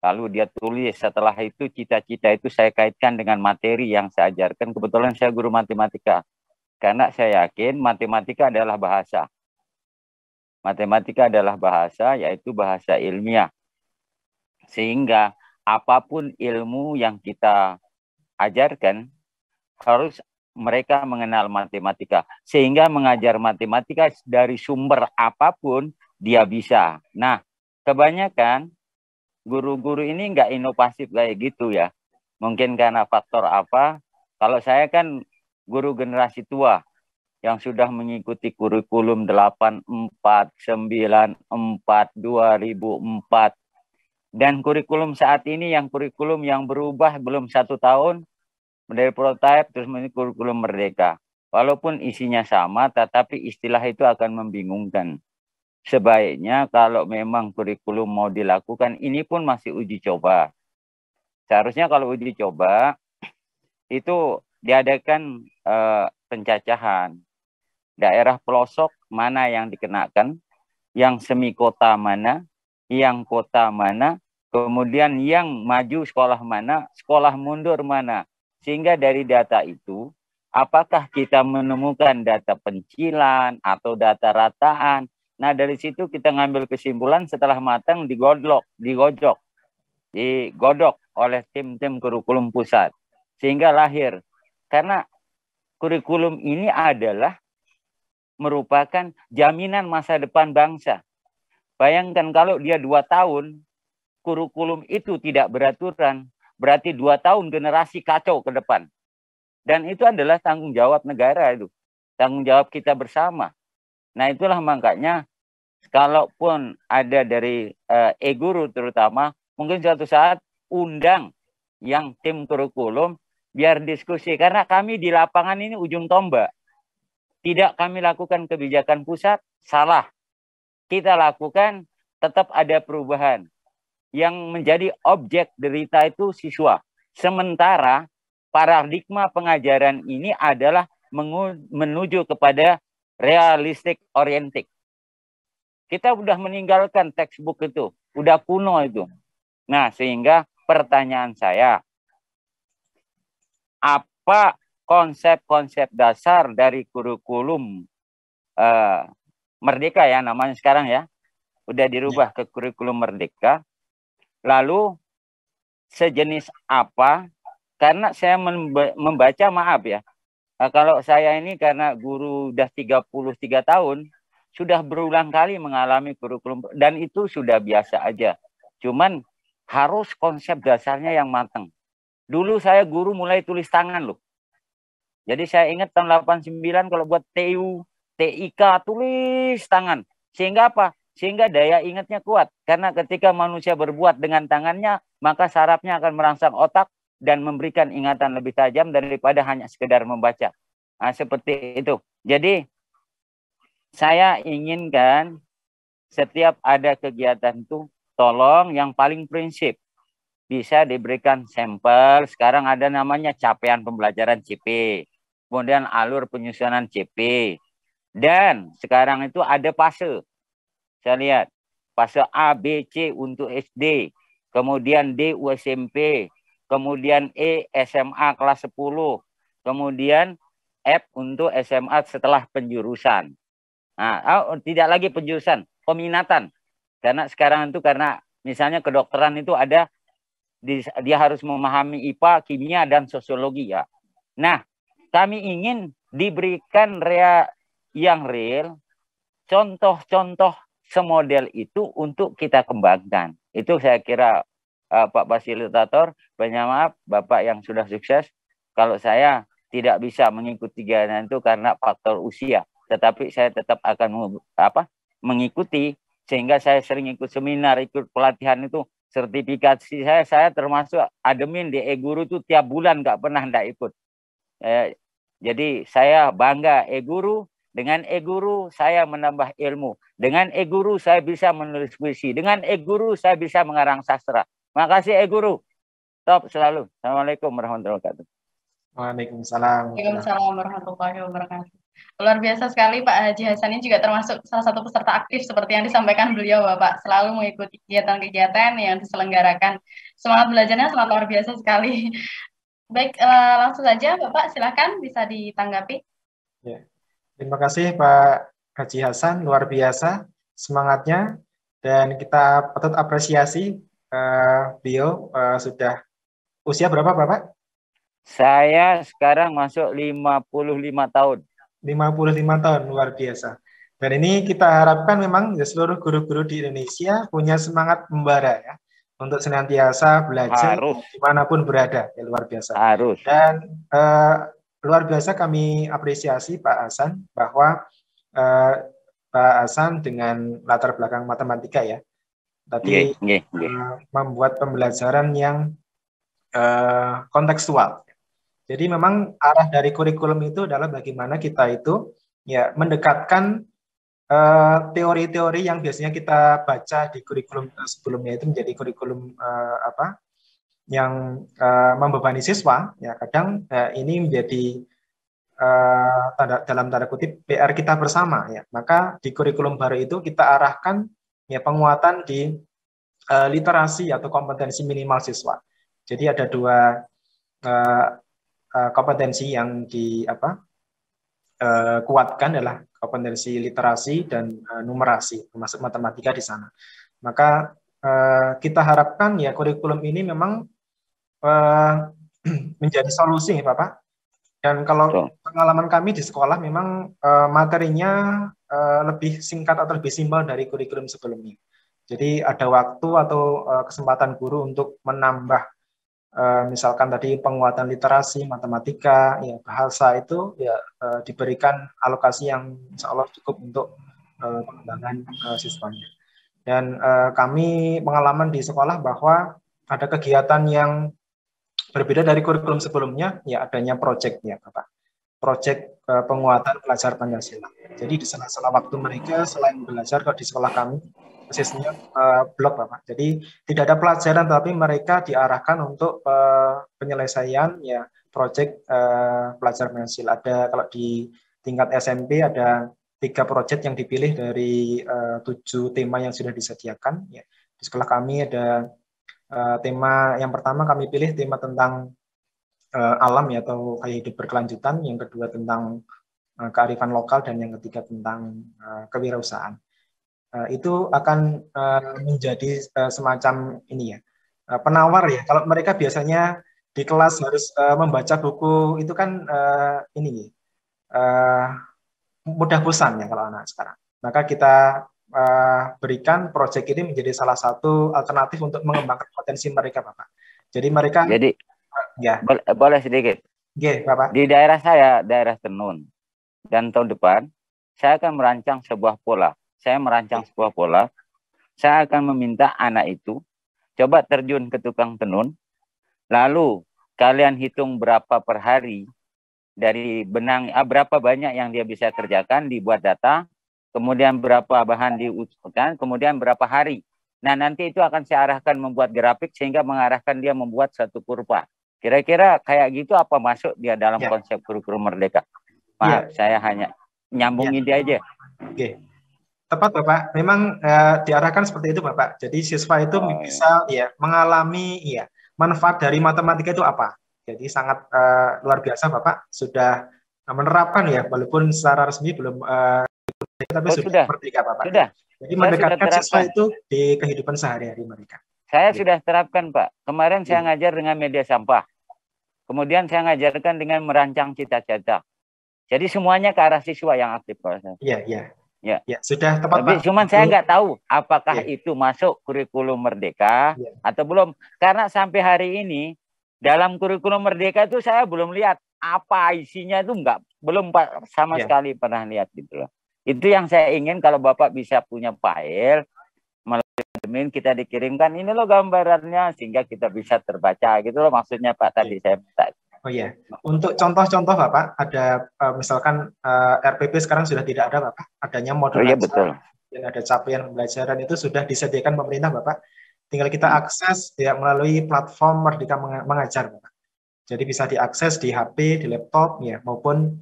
Speaker 4: Lalu dia tulis, setelah itu cita-cita itu saya kaitkan dengan materi yang saya ajarkan. Kebetulan saya guru matematika. Karena saya yakin matematika adalah bahasa. Matematika adalah bahasa, yaitu bahasa ilmiah. Sehingga apapun ilmu yang kita ajarkan, harus mereka mengenal matematika. Sehingga mengajar matematika dari sumber apapun, dia bisa. Nah, kebanyakan guru-guru ini nggak inovatif kayak gitu ya. Mungkin karena faktor apa? Kalau saya kan guru generasi tua, yang sudah mengikuti kurikulum 84, 94, 2004. Dan kurikulum saat ini yang kurikulum yang berubah belum 1 tahun, dari prototype terus menjadi kurikulum Merdeka. Walaupun isinya sama, tetapi istilah itu akan membingungkan. Sebaiknya kalau memang kurikulum mau dilakukan, ini pun masih uji coba. Seharusnya kalau uji coba, itu diadakan pencacahan. Daerah pelosok mana yang dikenakan, yang semi kota mana, yang kota mana, kemudian yang maju sekolah mana, sekolah mundur mana. Sehingga dari data itu Apakah kita menemukan data pencilan atau data rataan? Nah, dari situ kita ngambil kesimpulan setelah matang digodok oleh tim-tim kurikulum pusat. Sehingga lahir. Karena kurikulum ini adalah merupakan jaminan masa depan bangsa. Bayangkan kalau dia 2 tahun, kurikulum itu tidak beraturan, berarti 2 tahun generasi kacau ke depan. Dan itu adalah tanggung jawab negara itu. Tanggung jawab kita bersama. Nah itulah makanya kalaupun ada dari e-guru terutama, mungkin suatu saat undang yang tim kurikulum biar diskusi. Karena kami di lapangan ini ujung tombak. Tidak kami lakukan kebijakan pusat, salah. Kita lakukan, tetap ada perubahan. Yang menjadi objek derita itu siswa. Sementara paradigma pengajaran ini adalah menuju kepada realistic oriented. Kita udah meninggalkan textbook itu, udah kuno itu. Nah, sehingga pertanyaan saya, apa konsep-konsep dasar dari kurikulum Merdeka ya namanya sekarang ya, udah dirubah ke kurikulum Merdeka. Lalu sejenis apa? Karena saya membaca, maaf ya, kalau saya ini karena guru udah 33 tahun, sudah berulang kali mengalami kurikulum, dan itu sudah biasa aja. Cuman harus konsep dasarnya yang matang. Dulu saya guru mulai tulis tangan loh. Jadi saya ingat tahun 89 kalau buat TU, TIK tulis tangan. Sehingga apa? Sehingga daya ingatnya kuat. Karena ketika manusia berbuat dengan tangannya, maka sarafnya akan merangsang otak dan memberikan ingatan lebih tajam daripada hanya sekedar membaca. Nah, seperti itu. Jadi, saya inginkan setiap ada kegiatan itu, tolong yang paling prinsip. Bisa diberikan sampel. Sekarang ada namanya capaian pembelajaran CP. Kemudian alur penyusunan CP. Dan sekarang itu ada fase. Saya lihat. Fase A, B, C untuk SD. Kemudian D, SMP. Kemudian E, SMA kelas 10. Kemudian F untuk SMA setelah penjurusan. Nah, tidak lagi penjurusan, peminatan. Karena sekarang itu karena misalnya kedokteran itu ada, dia harus memahami IPA, kimia, dan sosiologi ya. Nah, kami ingin diberikan yang real, contoh-contoh semodel itu untuk kita kembangkan. Itu saya kira Pak Fasilitator, banyak maaf Bapak yang sudah sukses. Kalau saya tidak bisa mengikuti kegiatan itu karena faktor usia, tetapi saya tetap akan mengikuti, sehingga saya sering ikut seminar, ikut pelatihan itu, sertifikasi saya termasuk admin di e-guru itu tiap bulan nggak pernah nggak ikut. Jadi saya bangga e-guru. Dengan e-guru saya menambah ilmu. Dengan e-guru saya bisa menulis puisi. Dengan e-guru saya bisa mengarang sastra. Makasih e-guru. Top selalu. Assalamualaikum warahmatullahi wabarakatuh.
Speaker 2: Waalaikumsalam.
Speaker 1: Waalaikumsalam warahmatullahi wabarakatuh. Luar biasa sekali Pak Haji Hasan, ini juga termasuk salah satu peserta aktif seperti yang disampaikan beliau Bapak. Selalu mengikuti kegiatan-kegiatan yang diselenggarakan. Semangat belajarnya sangat luar biasa sekali. Baik, langsung saja Bapak, silakan bisa ditanggapi.
Speaker 2: Ya. Terima kasih Pak Haji Hasan, luar biasa semangatnya, dan kita patut apresiasi beliau sudah usia berapa Bapak?
Speaker 4: Saya sekarang masuk 55 tahun.
Speaker 2: 55 tahun, luar biasa. Dan ini kita harapkan memang ya, seluruh guru-guru di Indonesia punya semangat membara ya, untuk senantiasa belajar dimanapun berada, ya luar biasa.
Speaker 4: Harus.
Speaker 2: Dan luar biasa kami apresiasi Pak Hasan bahwa Pak Hasan dengan latar belakang matematika ya, tadi membuat pembelajaran yang kontekstual. Jadi memang arah dari kurikulum itu adalah bagaimana kita itu ya mendekatkan teori-teori yang biasanya kita baca di kurikulum sebelumnya itu menjadi kurikulum yang membebani siswa. Ya kadang ini menjadi dalam tanda kutip PR kita bersama ya. Maka di kurikulum baru itu kita arahkan ya penguatan di literasi atau kompetensi minimal siswa. Jadi ada dua kompetensi yang kuatkan adalah kompetensi literasi dan numerasi, termasuk matematika di sana. Maka kita harapkan ya kurikulum ini memang menjadi solusi, Bapak. Dan kalau pengalaman kami di sekolah memang materinya lebih singkat atau lebih simpel dari kurikulum sebelumnya. Jadi ada waktu atau kesempatan guru untuk menambah misalkan tadi penguatan literasi, matematika, ya bahasa itu ya diberikan alokasi yang insya Allah cukup untuk pengembangan siswanya. Dan kami pengalaman di sekolah bahwa ada kegiatan yang berbeda dari kurikulum sebelumnya, ya adanya proyek ya Bapak. Proyek penguatan pelajar Pancasila. Jadi di sela-sela waktu mereka selain belajar kalau di sekolah kami persisnya blok Bapak. Jadi tidak ada pelajaran tapi mereka diarahkan untuk penyelesaian ya proyek pelajar Pancasila. Ada kalau di tingkat SMP ada 3 proyek yang dipilih dari 7 tema yang sudah disediakan. Ya. Di sekolah kami ada tema yang pertama kami pilih tema tentang alam ya atau gaya hidup berkelanjutan, yang kedua tentang kearifan lokal, dan yang ketiga tentang kewirausahaan. Itu akan menjadi semacam ini ya penawar ya. Kalau mereka biasanya di kelas harus membaca buku itu kan ini mudah bosan ya kalau anak sekarang. Maka kita berikan proyek ini menjadi salah satu alternatif untuk mengembangkan potensi mereka, Bapak. Jadi mereka ya
Speaker 4: boleh sedikit.
Speaker 2: Bapak.
Speaker 4: Di daerah saya, daerah Tenun, dan tahun depan saya akan merancang sebuah pola. Saya akan meminta anak itu coba terjun ke tukang tenun, lalu kalian hitung berapa per hari dari benang, berapa banyak yang dia bisa kerjakan, dibuat data, kemudian berapa bahan diusulkan, kemudian berapa hari. Nah, nanti itu akan saya arahkan membuat grafik sehingga mengarahkan dia membuat satu kurva. Kira-kira kayak gitu apa masuk dia dalam konsep kurikulum merdeka? Maaf, saya hanya nyambung ide aja.
Speaker 2: Oke. Tepat Bapak, memang diarahkan seperti itu Bapak. Jadi siswa itu bisa ya mengalami manfaat dari matematika itu apa. Jadi sangat luar biasa Bapak sudah menerapkan ya, walaupun secara resmi belum tapi sudah merdeka Bapak.
Speaker 4: Sudah.
Speaker 2: Jadi mendekatkan siswa itu di kehidupan sehari-hari mereka.
Speaker 4: Saya sudah terapkan Pak. Kemarin saya ngajar dengan media sampah. Kemudian saya ngajarkan dengan merancang cita-cita. Jadi semuanya ke arah siswa yang aktif Pak.
Speaker 2: Iya. Sudah tepat
Speaker 4: Pak. Cuman saya nggak tahu apakah itu masuk kurikulum merdeka atau belum. Karena sampai hari ini dalam kurikulum merdeka itu saya belum lihat apa isinya, itu belum Pak, sama sekali pernah lihat gitu loh. Itu yang saya ingin kalau Bapak bisa punya file melalui admin kita dikirimkan ini loh gambarannya sehingga kita bisa terbaca gitu loh, maksudnya Pak tadi saya minta.
Speaker 2: Oh iya, untuk contoh-contoh Bapak ada misalkan RPP sekarang sudah tidak ada Bapak, adanya modul
Speaker 4: betul.
Speaker 2: Dan ada capaian pembelajaran itu sudah disediakan pemerintah Bapak. Tinggal kita akses ya melalui platform Merdeka Mengajar Bapak. Jadi bisa diakses di HP, di laptop ya maupun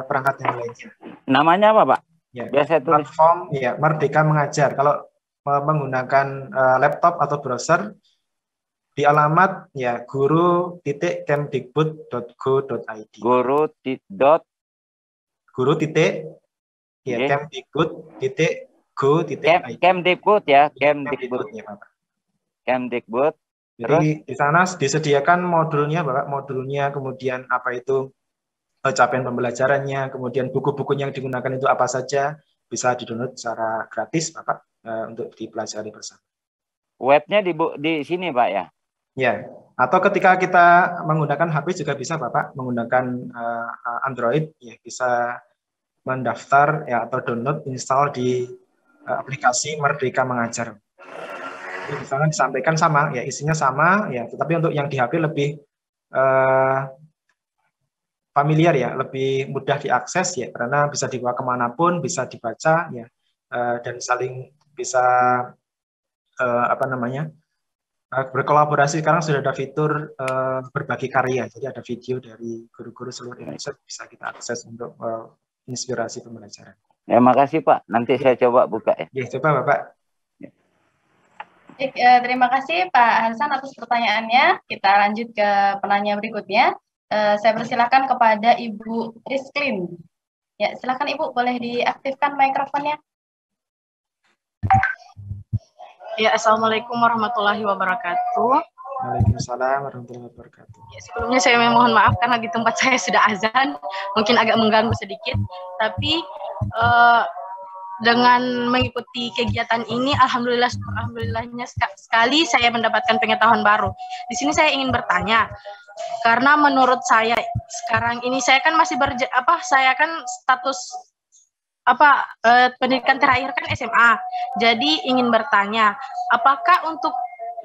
Speaker 2: perangkat yang lainnya.
Speaker 4: Namanya apa Pak?
Speaker 2: Ya, platform ya Merdeka Mengajar. Kalau menggunakan laptop atau browser di alamat ya guru.kemdikbud.go.id. Kemdikbud.go.id.
Speaker 4: Kemdikbud ya, Kemdikbud. Kemdikbud.
Speaker 2: Jadi di sana disediakan modulnya Bapak, modulnya, kemudian apa itu capaian pembelajarannya, kemudian buku-buku yang digunakan itu apa saja, bisa di-download secara gratis Bapak untuk dipelajari bersama.
Speaker 4: Webnya di sini Pak ya?
Speaker 2: Ya, atau ketika kita menggunakan HP juga bisa Bapak, menggunakan Android ya bisa mendaftar ya atau download install di aplikasi Merdeka Mengajar. Jadi misalnya disampaikan sama ya, isinya sama ya, tetapi untuk yang di HP lebih familiar ya, lebih mudah diakses ya, karena bisa dibawa kemanapun, bisa dibaca ya, dan saling bisa berkolaborasi. Sekarang sudah ada fitur berbagi karya, jadi ada video dari guru-guru seluruh Indonesia bisa kita akses untuk inspirasi pembelajaran.
Speaker 4: Ya, makasih Pak. Nanti saya coba buka ya.
Speaker 2: Ya, coba Bapak.
Speaker 1: Terima kasih Pak Hansan atas pertanyaannya. Kita lanjut ke penanya berikutnya. Saya persilakan kepada Ibu Rizklin. Ya, silakan Ibu, boleh diaktifkan mikrofonnya.
Speaker 5: Ya, Assalamualaikum warahmatullahi wabarakatuh.
Speaker 2: Waalaikumsalam warahmatullahi wabarakatuh.
Speaker 5: Ya, sebelumnya saya mohon maaf karena di tempat saya sudah azan, mungkin agak mengganggu sedikit. Tapi dengan mengikuti kegiatan ini, alhamdulillahnya sekali saya mendapatkan pengetahuan baru. Di sini saya ingin bertanya, karena menurut saya sekarang ini saya kan masih saya kan status pendidikan terakhir kan SMA. Jadi ingin bertanya, apakah untuk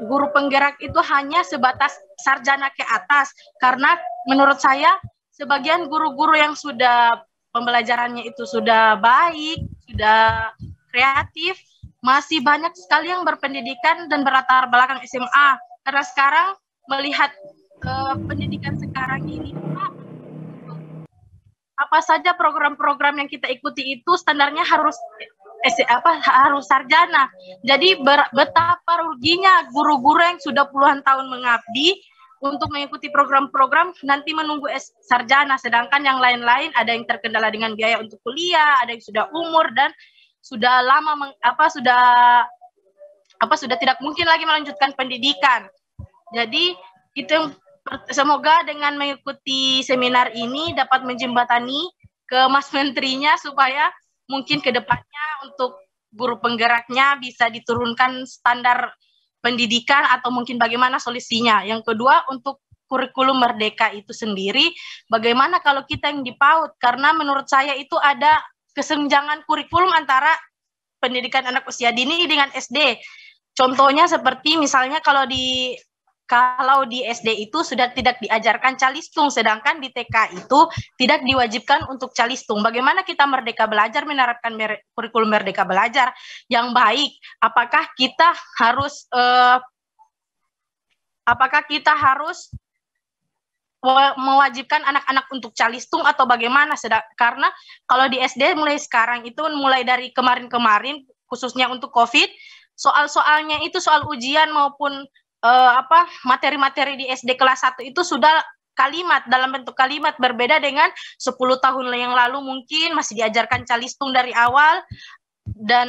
Speaker 5: guru penggerak itu hanya sebatas sarjana ke atas? Karena menurut saya sebagian guru-guru yang sudah pembelajarannya itu sudah baik, sudah kreatif, masih banyak sekali yang berpendidikan dan berlatar belakang SMA. Karena sekarang melihat pendidikan sekarang ini, apa saja program-program yang kita ikuti itu standarnya harus sarjana. Jadi betapa ruginya guru-guru yang sudah puluhan tahun mengabdi untuk mengikuti program-program nanti menunggu sarjana, sedangkan yang lain-lain ada yang terkendala dengan biaya untuk kuliah, ada yang sudah umur dan sudah lama sudah tidak mungkin lagi melanjutkan pendidikan. Jadi itu semoga dengan mengikuti seminar ini dapat menjembatani ke Mas Menterinya supaya mungkin ke depannya untuk guru penggeraknya bisa diturunkan standar pendidikan atau mungkin bagaimana solusinya. Yang kedua, untuk kurikulum merdeka itu sendiri, bagaimana kalau kita yang di PAUD? Karena menurut saya itu ada kesenjangan kurikulum antara pendidikan anak usia dini dengan SD. Contohnya seperti misalnya kalau di SD itu sudah tidak diajarkan calistung, sedangkan di TK itu tidak diwajibkan untuk calistung. Bagaimana kita merdeka belajar menerapkan kurikulum merdeka belajar yang baik? Apakah kita harus mewajibkan anak-anak untuk calistung atau bagaimana? Karena kalau di SD mulai sekarang itu mulai dari kemarin-kemarin khususnya untuk COVID, soal-soalnya itu soal ujian maupun materi-materi di SD kelas 1 itu sudah dalam bentuk kalimat, berbeda dengan 10 tahun yang lalu mungkin masih diajarkan calistung dari awal dan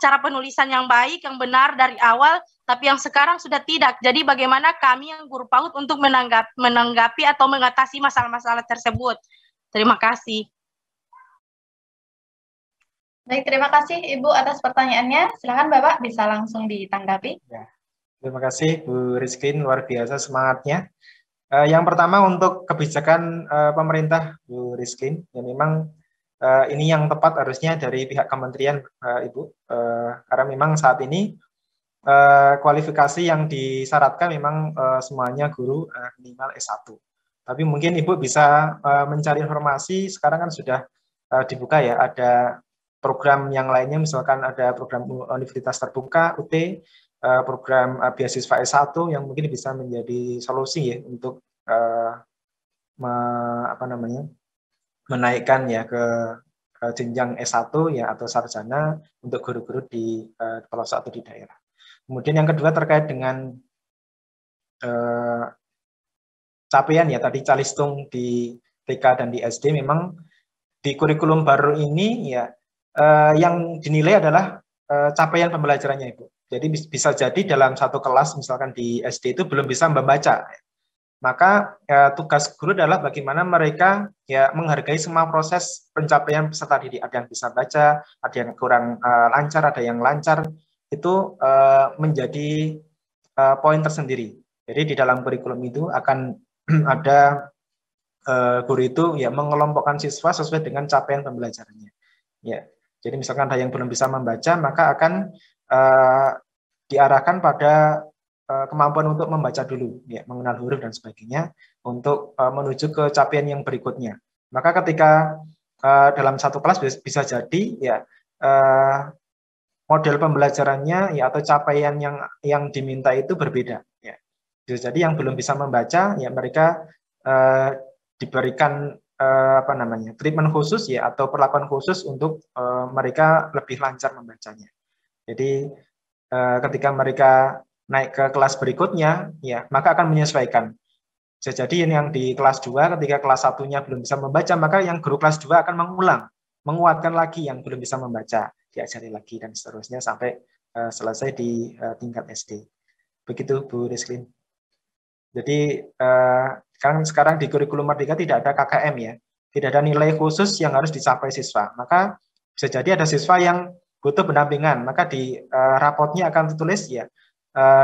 Speaker 5: cara penulisan yang baik, yang benar dari awal, tapi yang sekarang sudah tidak. Jadi bagaimana kami yang guru PAUD untuk menanggapi atau mengatasi masalah-masalah tersebut? Terima kasih.
Speaker 1: Baik, terima kasih Ibu atas pertanyaannya. Silakan Bapak bisa langsung ditanggapi.
Speaker 2: Ya. Terima kasih Bu Rizklin, luar biasa semangatnya. Yang pertama untuk kebijakan pemerintah Bu Rizklin, ya memang ini yang tepat harusnya dari pihak kementerian Ibu, karena memang saat ini kualifikasi yang disyaratkan memang semuanya guru minimal S1. Tapi mungkin Ibu bisa mencari informasi, sekarang kan sudah dibuka ya, ada program yang lainnya, misalkan ada program Universitas Terbuka, UT, program beasiswa S1 yang mungkin bisa menjadi solusi ya untuk menaikkan ya ke jenjang S1 ya atau sarjana untuk guru-guru di pelosok atau di daerah. Kemudian yang kedua terkait dengan capaian ya tadi calistung di TK dan di SD, memang di kurikulum baru ini ya yang dinilai adalah capaian pembelajarannya Ibu. Jadi bisa jadi dalam satu kelas misalkan di SD itu belum bisa membaca. Maka tugas guru adalah bagaimana mereka ya menghargai semua proses pencapaian peserta didik. Ada yang bisa baca, ada yang kurang lancar, ada yang lancar. Itu menjadi poin tersendiri. Jadi di dalam kurikulum itu akan ada guru itu ya mengelompokkan siswa sesuai dengan capaian pembelajarannya. Ya. Jadi misalkan ada yang belum bisa membaca, maka akan diarahkan pada kemampuan untuk membaca dulu, ya, mengenal huruf dan sebagainya, untuk menuju ke capaian yang berikutnya. Maka ketika dalam satu kelas bisa jadi ya model pembelajarannya ya atau capaian yang diminta itu berbeda. Ya. Bisa jadi yang belum bisa membaca ya mereka diberikan treatment khusus ya atau perlakuan khusus untuk mereka lebih lancar membacanya. Jadi ketika mereka naik ke kelas berikutnya ya maka akan menyesuaikan. Bisa jadi yang di kelas 2 ketika kelas 1-nya belum bisa membaca, maka yang guru kelas 2 akan menguatkan lagi yang belum bisa membaca, diajari lagi dan seterusnya sampai selesai di tingkat SD. Begitu Bu Rizlin. Jadi kan sekarang di kurikulum Merdeka tidak ada KKM ya, tidak ada nilai khusus yang harus dicapai siswa. Maka bisa jadi ada siswa yang butuh pendampingan, maka di rapotnya akan tertulis ya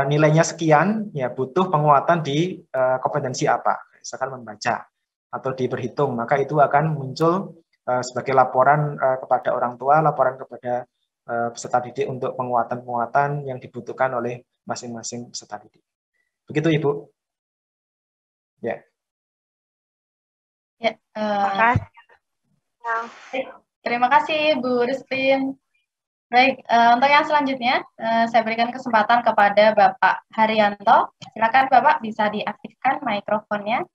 Speaker 2: nilainya sekian, ya butuh penguatan di kompetensi apa, misalkan membaca atau diberhitung, maka itu akan muncul sebagai laporan kepada orang tua, laporan kepada peserta didik untuk penguatan-penguatan yang dibutuhkan oleh masing-masing peserta didik. Begitu Ibu. Ya.
Speaker 1: Ya. Terima kasih Bu Rizlin. Baik, untuk yang selanjutnya, saya berikan kesempatan kepada Bapak Haryanto. Silakan Bapak, bisa diaktifkan mikrofonnya.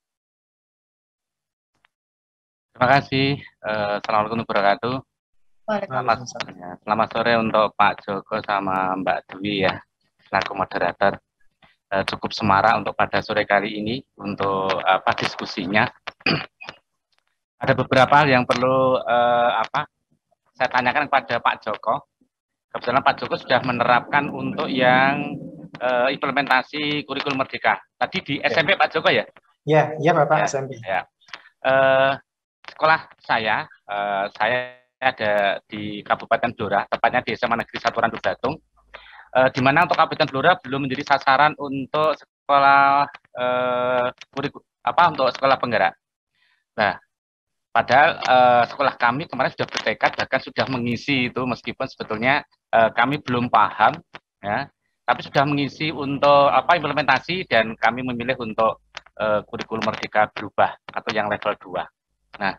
Speaker 6: Terima kasih. Assalamualaikum warahmatullahi wabarakatuh. Selamat sore untuk Pak Joko sama Mbak Dwi ya, selaku moderator. Cukup semarak untuk pada sore kali ini untuk diskusinya. Ada beberapa hal yang perlu saya tanyakan kepada Pak Joko. Kebetulan Pak Joko sudah menerapkan untuk yang implementasi kurikulum Merdeka. Tadi di SMP Pak Joko ya?
Speaker 2: Iya Bapak, SMP.
Speaker 6: Ya. Sekolah saya ada di Kabupaten Blora, tepatnya di SMA Negeri 1 Randu Batung, di mana untuk Kabupaten Blora belum menjadi sasaran untuk sekolah untuk sekolah penggerak. Nah, padahal sekolah kami kemarin sudah bertekad, bahkan sudah mengisi itu, meskipun sebetulnya kami belum paham, ya, tapi sudah mengisi untuk implementasi, dan kami memilih untuk kurikulum Merdeka berubah atau yang level 2. Nah,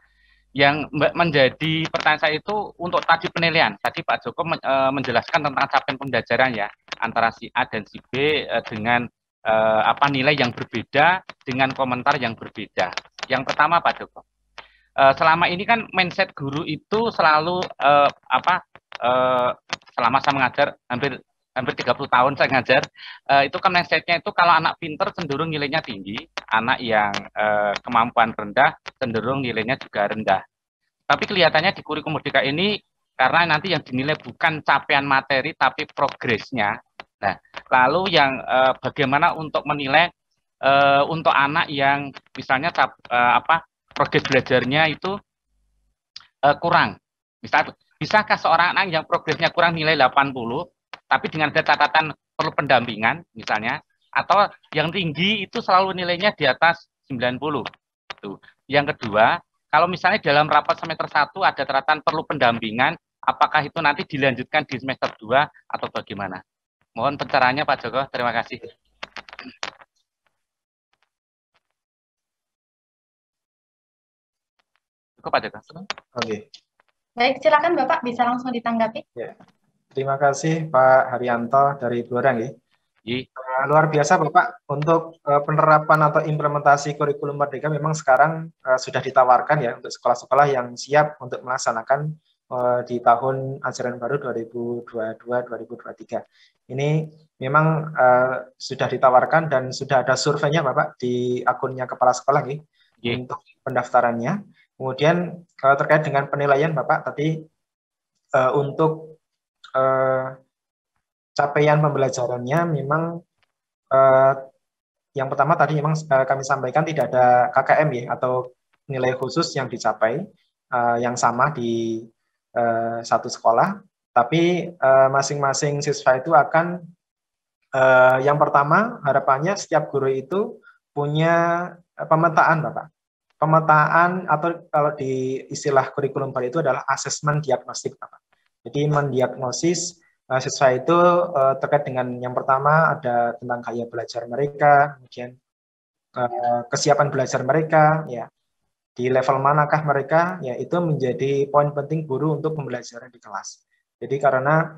Speaker 6: yang menjadi pertanyaan saya itu untuk tadi penilaian. Tadi Pak Joko menjelaskan tentang capaian pembelajaran ya, antara si A dan si B dengan nilai yang berbeda, dengan komentar yang berbeda. Yang pertama Pak Joko, selama ini kan mindset guru itu selalu selama saya mengajar hampir 30 tahun saya ngajar, itu kan mindsetnya itu kalau anak pinter cenderung nilainya tinggi, anak yang kemampuan rendah cenderung nilainya juga rendah. Tapi kelihatannya di kurikulum Merdeka ini, karena nanti yang dinilai bukan capaian materi tapi progresnya. Nah, lalu yang bagaimana untuk menilai untuk anak yang misalnya progres belajarnya itu kurang. Bisakah seorang anak yang progresnya kurang nilai 80, tapi dengan ada catatan perlu pendampingan misalnya, atau yang tinggi itu selalu nilainya di atas 90. Tuh. Yang kedua, kalau misalnya dalam rapat semester 1 ada catatan perlu pendampingan, apakah itu nanti dilanjutkan di semester 2 atau bagaimana? Mohon pencerahannya Pak Joko, terima kasih. Cukup Pak Joko.
Speaker 2: Oke.
Speaker 1: Baik, silakan Bapak bisa langsung ditanggapi.
Speaker 2: Ya. Terima kasih Pak Haryanto dari Blora ya. Luar biasa Bapak, untuk penerapan atau implementasi kurikulum Merdeka memang sekarang sudah ditawarkan ya untuk sekolah-sekolah yang siap untuk melaksanakan di tahun ajaran baru 2022-2023. Ini memang sudah ditawarkan dan sudah ada surveinya Bapak di akunnya kepala sekolah ya, untuk pendaftarannya. Kemudian kalau terkait dengan penilaian Bapak tadi untuk capaian pembelajarannya memang yang pertama tadi memang kami sampaikan tidak ada KKM ya, atau nilai khusus yang dicapai yang sama di satu sekolah, tapi masing-masing siswa itu akan yang pertama harapannya setiap guru itu punya pemetaan Bapak. Pemetaan atau kalau di istilah kurikulum baru itu adalah asesmen diagnostik Bapak. Jadi mendiagnosis siswa itu terkait dengan yang pertama ada tentang gaya belajar mereka, kemudian kesiapan belajar mereka, ya di level manakah mereka, ya itu menjadi poin penting guru untuk pembelajaran di kelas. Jadi karena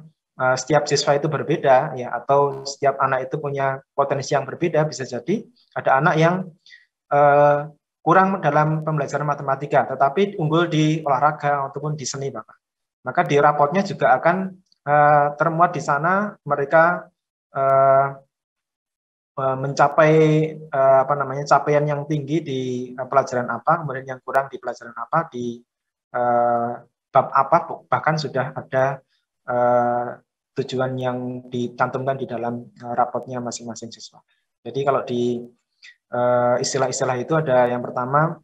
Speaker 2: setiap siswa itu berbeda, ya atau setiap anak itu punya potensi yang berbeda, bisa jadi ada anak yang kurang dalam pembelajaran matematika, tetapi unggul di olahraga ataupun di seni, Bapak. Maka di rapotnya juga akan termuat di sana mereka mencapai apa namanya capaian yang tinggi di pelajaran apa, kemudian yang kurang di pelajaran apa, di bab apa, bahkan sudah ada tujuan yang dicantumkan di dalam rapotnya masing-masing siswa. Jadi kalau di istilah-istilah itu ada yang pertama,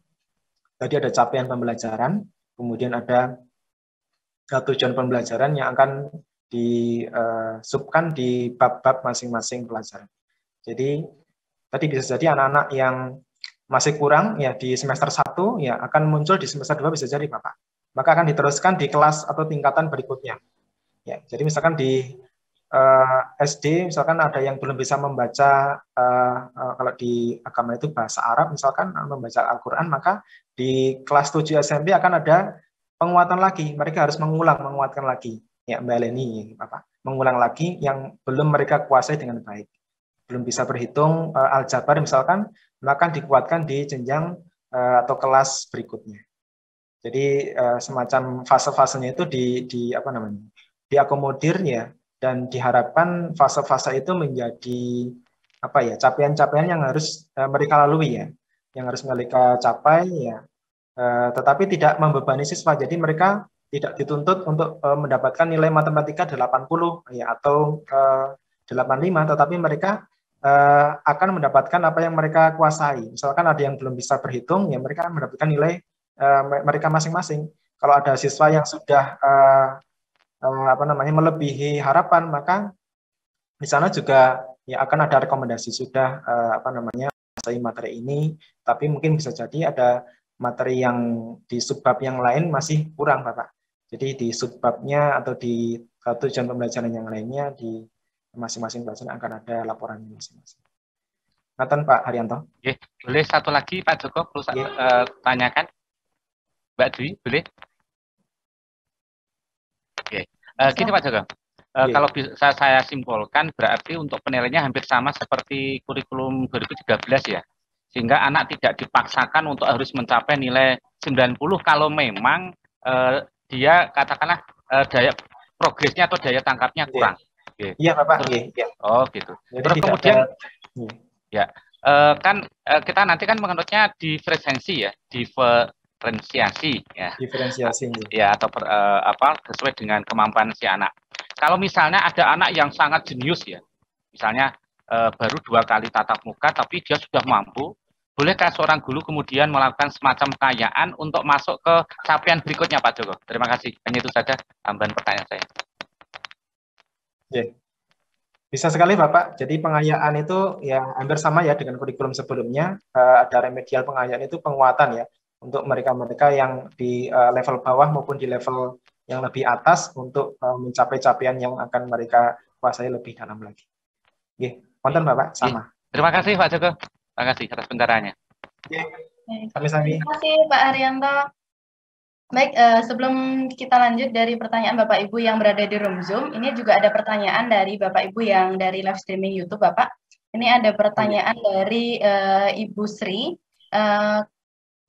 Speaker 2: tadi ada capaian pembelajaran, kemudian ada tujuan pembelajaran yang akan disubkan di bab-bab masing-masing pelajaran. Jadi tadi bisa jadi anak-anak yang masih kurang ya di semester 1 ya akan muncul di semester 2 bisa jadi Bapak. Maka akan diteruskan di kelas atau tingkatan berikutnya. Ya, jadi misalkan di SD misalkan ada yang belum bisa membaca kalau di agama itu bahasa Arab misalkan membaca Al-Qur'an, maka di kelas 7 SMP akan ada penguatan lagi. Mereka harus menguatkan lagi. Ya, Mbak Leni, Bapak. Mengulang lagi yang belum mereka kuasai dengan baik. Belum bisa berhitung aljabar misalkan, maka dikuatkan di jenjang atau kelas berikutnya. Jadi semacam fase-fasenya itu apa namanya? Diakomodir ya, dan diharapkan fase-fase itu menjadi apa ya? Capaian-capaian yang harus mereka lalui ya, yang harus mereka capai ya. Tetapi tidak membebani siswa. Jadi mereka tidak dituntut untuk mendapatkan nilai matematika 80 ya atau 85, tetapi mereka akan mendapatkan apa yang mereka kuasai. Misalkan ada yang belum bisa berhitung, ya mereka mendapatkan nilai mereka masing-masing. Kalau ada siswa yang sudah apa namanya melebihi harapan, maka di sana juga ya akan ada rekomendasi sudah apa namanya selesai materi ini, tapi mungkin bisa jadi ada materi yang di subbab yang lain masih kurang, Bapak. Jadi di subbabnya atau di tujuan pembelajaran yang lainnya di masing-masing pelajaran akan ada laporannya masing-masing. Ngaten Pak Haryanto.
Speaker 6: Oke, boleh satu lagi Pak Joko perlu tanyakan? Mbak Dwi, boleh? Oke, gini Pak Joko. Kalau bisa saya simpulkan berarti untuk penilaiannya hampir sama seperti kurikulum 2013 ya. Sehingga anak tidak dipaksakan untuk harus mencapai nilai 90 kalau memang dia katakanlah daya progresnya atau daya tangkapnya kurang.
Speaker 2: Iya Bapak. Iya.
Speaker 6: Oh gitu.
Speaker 2: Jadi
Speaker 6: terus kemudian ya kan kita nanti kan mengenutnya diferensiasi ya, diferensiasi ya.
Speaker 2: Diferensiasi.
Speaker 6: Ya atau apa sesuai dengan kemampuan si anak. Kalau misalnya ada anak yang sangat jenius ya, misalnya baru 2 kali tatap muka tapi dia sudah mampu, bolehkah seorang guru kemudian melakukan semacam pengayaan untuk masuk ke capaian berikutnya Pak Joko? Terima kasih. Hanya itu saja tambahan pertanyaan saya.
Speaker 2: Ya. Bisa sekali Bapak. Jadi pengayaan itu ya hampir sama ya dengan kurikulum sebelumnya. Ada remedial pengayaan itu penguatan ya untuk mereka-mereka yang di level bawah maupun di level yang lebih atas untuk mencapai capaian yang akan mereka kuasai lebih dalam lagi. Oke, konten Bapak sama.
Speaker 6: Terima kasih Pak Joko. Terima kasih atas pencerahannya.
Speaker 2: Sami-sami.
Speaker 1: Terima kasih Pak Haryanto. Baik, sebelum kita lanjut dari pertanyaan Bapak Ibu yang berada di room Zoom, ini juga ada pertanyaan dari Bapak Ibu yang dari live streaming YouTube Bapak. Ini ada pertanyaan dari Ibu Sri.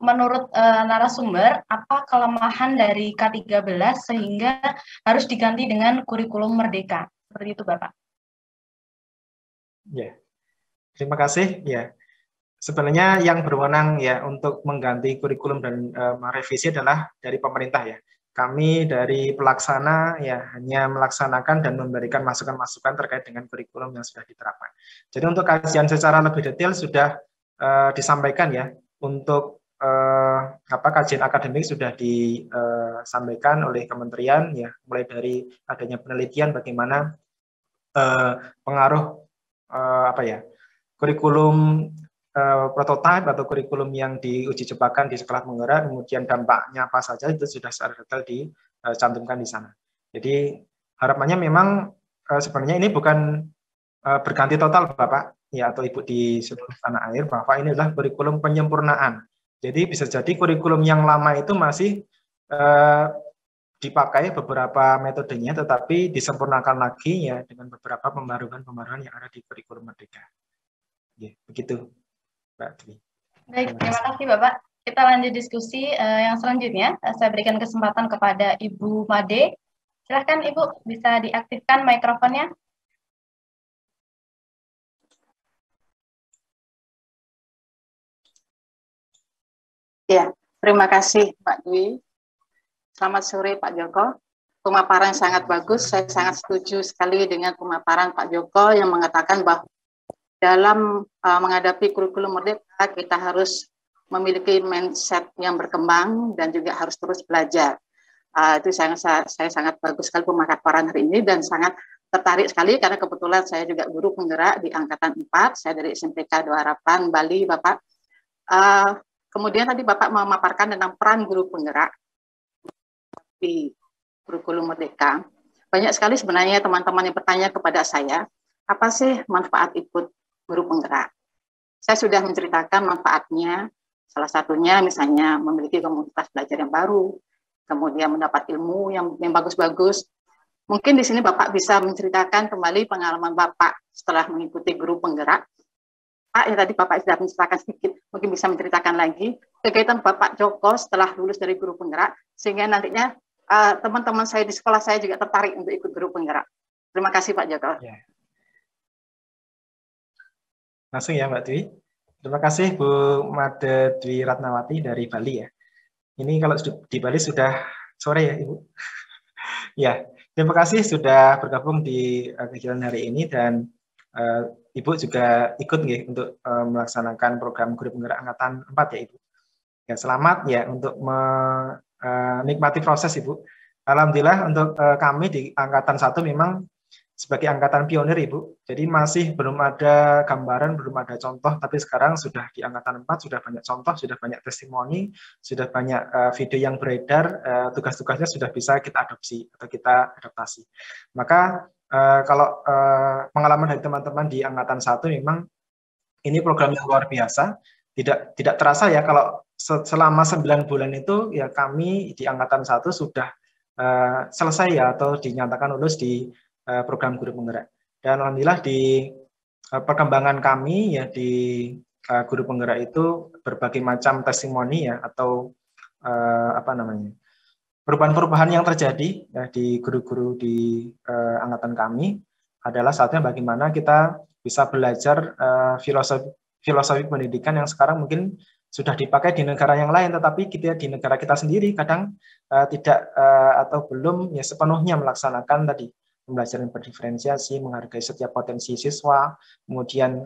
Speaker 1: Menurut narasumber, apa kelemahan dari K13 sehingga harus diganti dengan kurikulum merdeka? Seperti itu Bapak.
Speaker 2: Ya, terima kasih. Ya, sebenarnya yang berwenang ya untuk mengganti kurikulum dan merevisi adalah dari pemerintah ya. Kami dari pelaksana ya hanya melaksanakan dan memberikan masukan-masukan terkait dengan kurikulum yang sudah diterapkan. Jadi untuk kajian secara lebih detail sudah disampaikan ya. Untuk kajian akademik sudah disampaikan oleh kementerian ya, mulai dari adanya penelitian bagaimana pengaruh kurikulum prototipe atau kurikulum yang diuji cobakan di sekolah penggerak, kemudian dampaknya apa saja itu sudah secara detail dicantumkan di sana. Jadi harapannya memang sebenarnya ini bukan berganti total Bapak ya atau Ibu di seluruh tanah air, bahwa ini adalah kurikulum penyempurnaan. Jadi bisa jadi kurikulum yang lama itu masih dipakai beberapa metodenya, tetapi disempurnakan lagi ya dengan beberapa pembaruan-pembaruan yang ada di kurikulum merdeka. Ya, begitu, Mbak Dwi.
Speaker 1: Baik, terima kasih Bapak. Kita lanjut diskusi yang selanjutnya. Saya berikan kesempatan kepada Ibu Made. Silahkan Ibu, bisa diaktifkan mikrofonnya.
Speaker 7: Ya, terima kasih Pak Dwi. Selamat sore Pak Joko. Pemaparan sangat bagus. Saya sangat setuju sekali dengan pemaparan Pak Joko yang mengatakan bahwa dalam menghadapi kurikulum merdeka kita harus memiliki mindset yang berkembang dan juga harus terus belajar. Itu saya sangat bagus sekali pemaparan hari ini dan sangat tertarik sekali karena kebetulan saya juga guru penggerak di angkatan 4, saya dari SMPK Dua Harapan Bali, Bapak. Kemudian tadi Bapak memaparkan tentang peran guru penggerak di kurikulum merdeka. Banyak sekali sebenarnya teman-teman yang bertanya kepada saya, apa sih manfaat ikut guru penggerak? Saya sudah menceritakan manfaatnya, salah satunya misalnya memiliki komunitas belajar yang baru, kemudian mendapat ilmu yang bagus-bagus. Mungkin di sini Bapak bisa menceritakan kembali pengalaman Bapak setelah mengikuti guru penggerak. Pak, yang tadi Bapak sudah menceritakan sedikit, mungkin bisa menceritakan lagi kegiatan Bapak Joko setelah lulus dari guru penggerak, sehingga nantinya teman-teman saya di sekolah saya juga tertarik untuk ikut guru penggerak. Terima kasih Pak Joko.
Speaker 2: Ya. Langsung ya Mbak Dwi. Terima kasih Bu Made Dwi Ratnawati dari Bali ya. Ini kalau di Bali sudah sore ya Ibu. Ya, terima kasih sudah bergabung di kegiatan hari ini dan Ibu juga ikut nih untuk melaksanakan program guru penggerak angkatan 4 ya Ibu. Ya, selamat ya untuk menikmati proses Ibu. Alhamdulillah untuk kami di angkatan 1 memang sebagai angkatan pionir Ibu, jadi masih belum ada gambaran, belum ada contoh, tapi sekarang sudah di angkatan 4 sudah banyak contoh, sudah banyak testimoni, sudah banyak video yang beredar, tugas-tugasnya sudah bisa kita adopsi atau kita adaptasi. Maka kalau pengalaman dari teman-teman di angkatan 1 memang ini program yang luar biasa, tidak terasa ya kalau selama 9 bulan itu ya kami di angkatan 1 sudah selesai ya atau dinyatakan lulus di program guru penggerak. Dan alhamdulillah di perkembangan kami ya di guru penggerak itu berbagai macam testimoni ya atau perubahan-perubahan yang terjadi ya, di guru-guru di angkatan kami adalah saatnya bagaimana kita bisa belajar filosofi pendidikan yang sekarang mungkin sudah dipakai di negara yang lain, tetapi kita di negara kita sendiri kadang tidak atau belum ya sepenuhnya melaksanakan tadi pembelajaran berdiferensiasi, menghargai setiap potensi siswa. Kemudian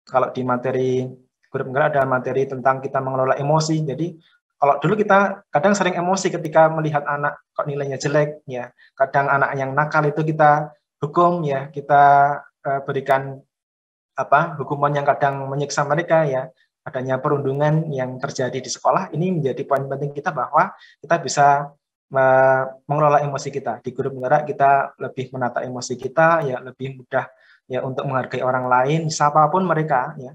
Speaker 2: kalau di materi guru penggerak ada materi tentang kita mengelola emosi. Jadi kalau dulu kita kadang sering emosi ketika melihat anak kok nilainya jelek, ya kadang anak yang nakal itu kita hukum, ya kita berikan hukuman yang kadang menyiksa mereka, ya adanya perundungan yang terjadi di sekolah. Ini menjadi poin penting kita bahwa kita bisa mengelola emosi kita. Di guru penggerak kita lebih menata emosi kita, ya lebih mudah ya untuk menghargai orang lain, siapapun mereka, ya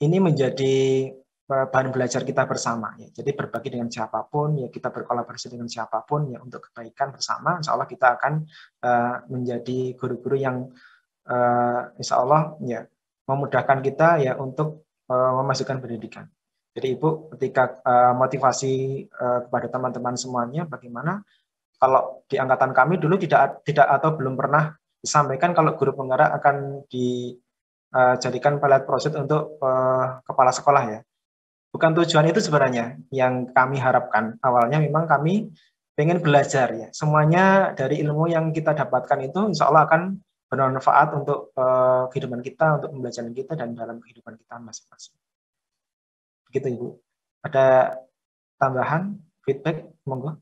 Speaker 2: ini menjadi bahan belajar kita bersama. Ya. Jadi berbagi dengan siapapun, ya kita berkolaborasi dengan siapapun, ya untuk kebaikan bersama. Insya Allah kita akan menjadi guru-guru yang insya Allah ya memudahkan kita ya untuk memasukkan pendidikan. Jadi Ibu, ketika motivasi kepada teman-teman semuanya, bagaimana kalau di angkatan kami dulu tidak atau belum pernah disampaikan kalau guru penggerak akan dijadikan pilot project untuk kepala sekolah ya. Bukan tujuan itu sebenarnya yang kami harapkan. Awalnya memang kami pengen belajar ya. Semuanya dari ilmu yang kita dapatkan itu insya Allah akan bermanfaat untuk kehidupan kita, untuk pembelajaran kita dan dalam kehidupan kita masing-masing. Begitu Ibu. Ada tambahan, feedback, monggo?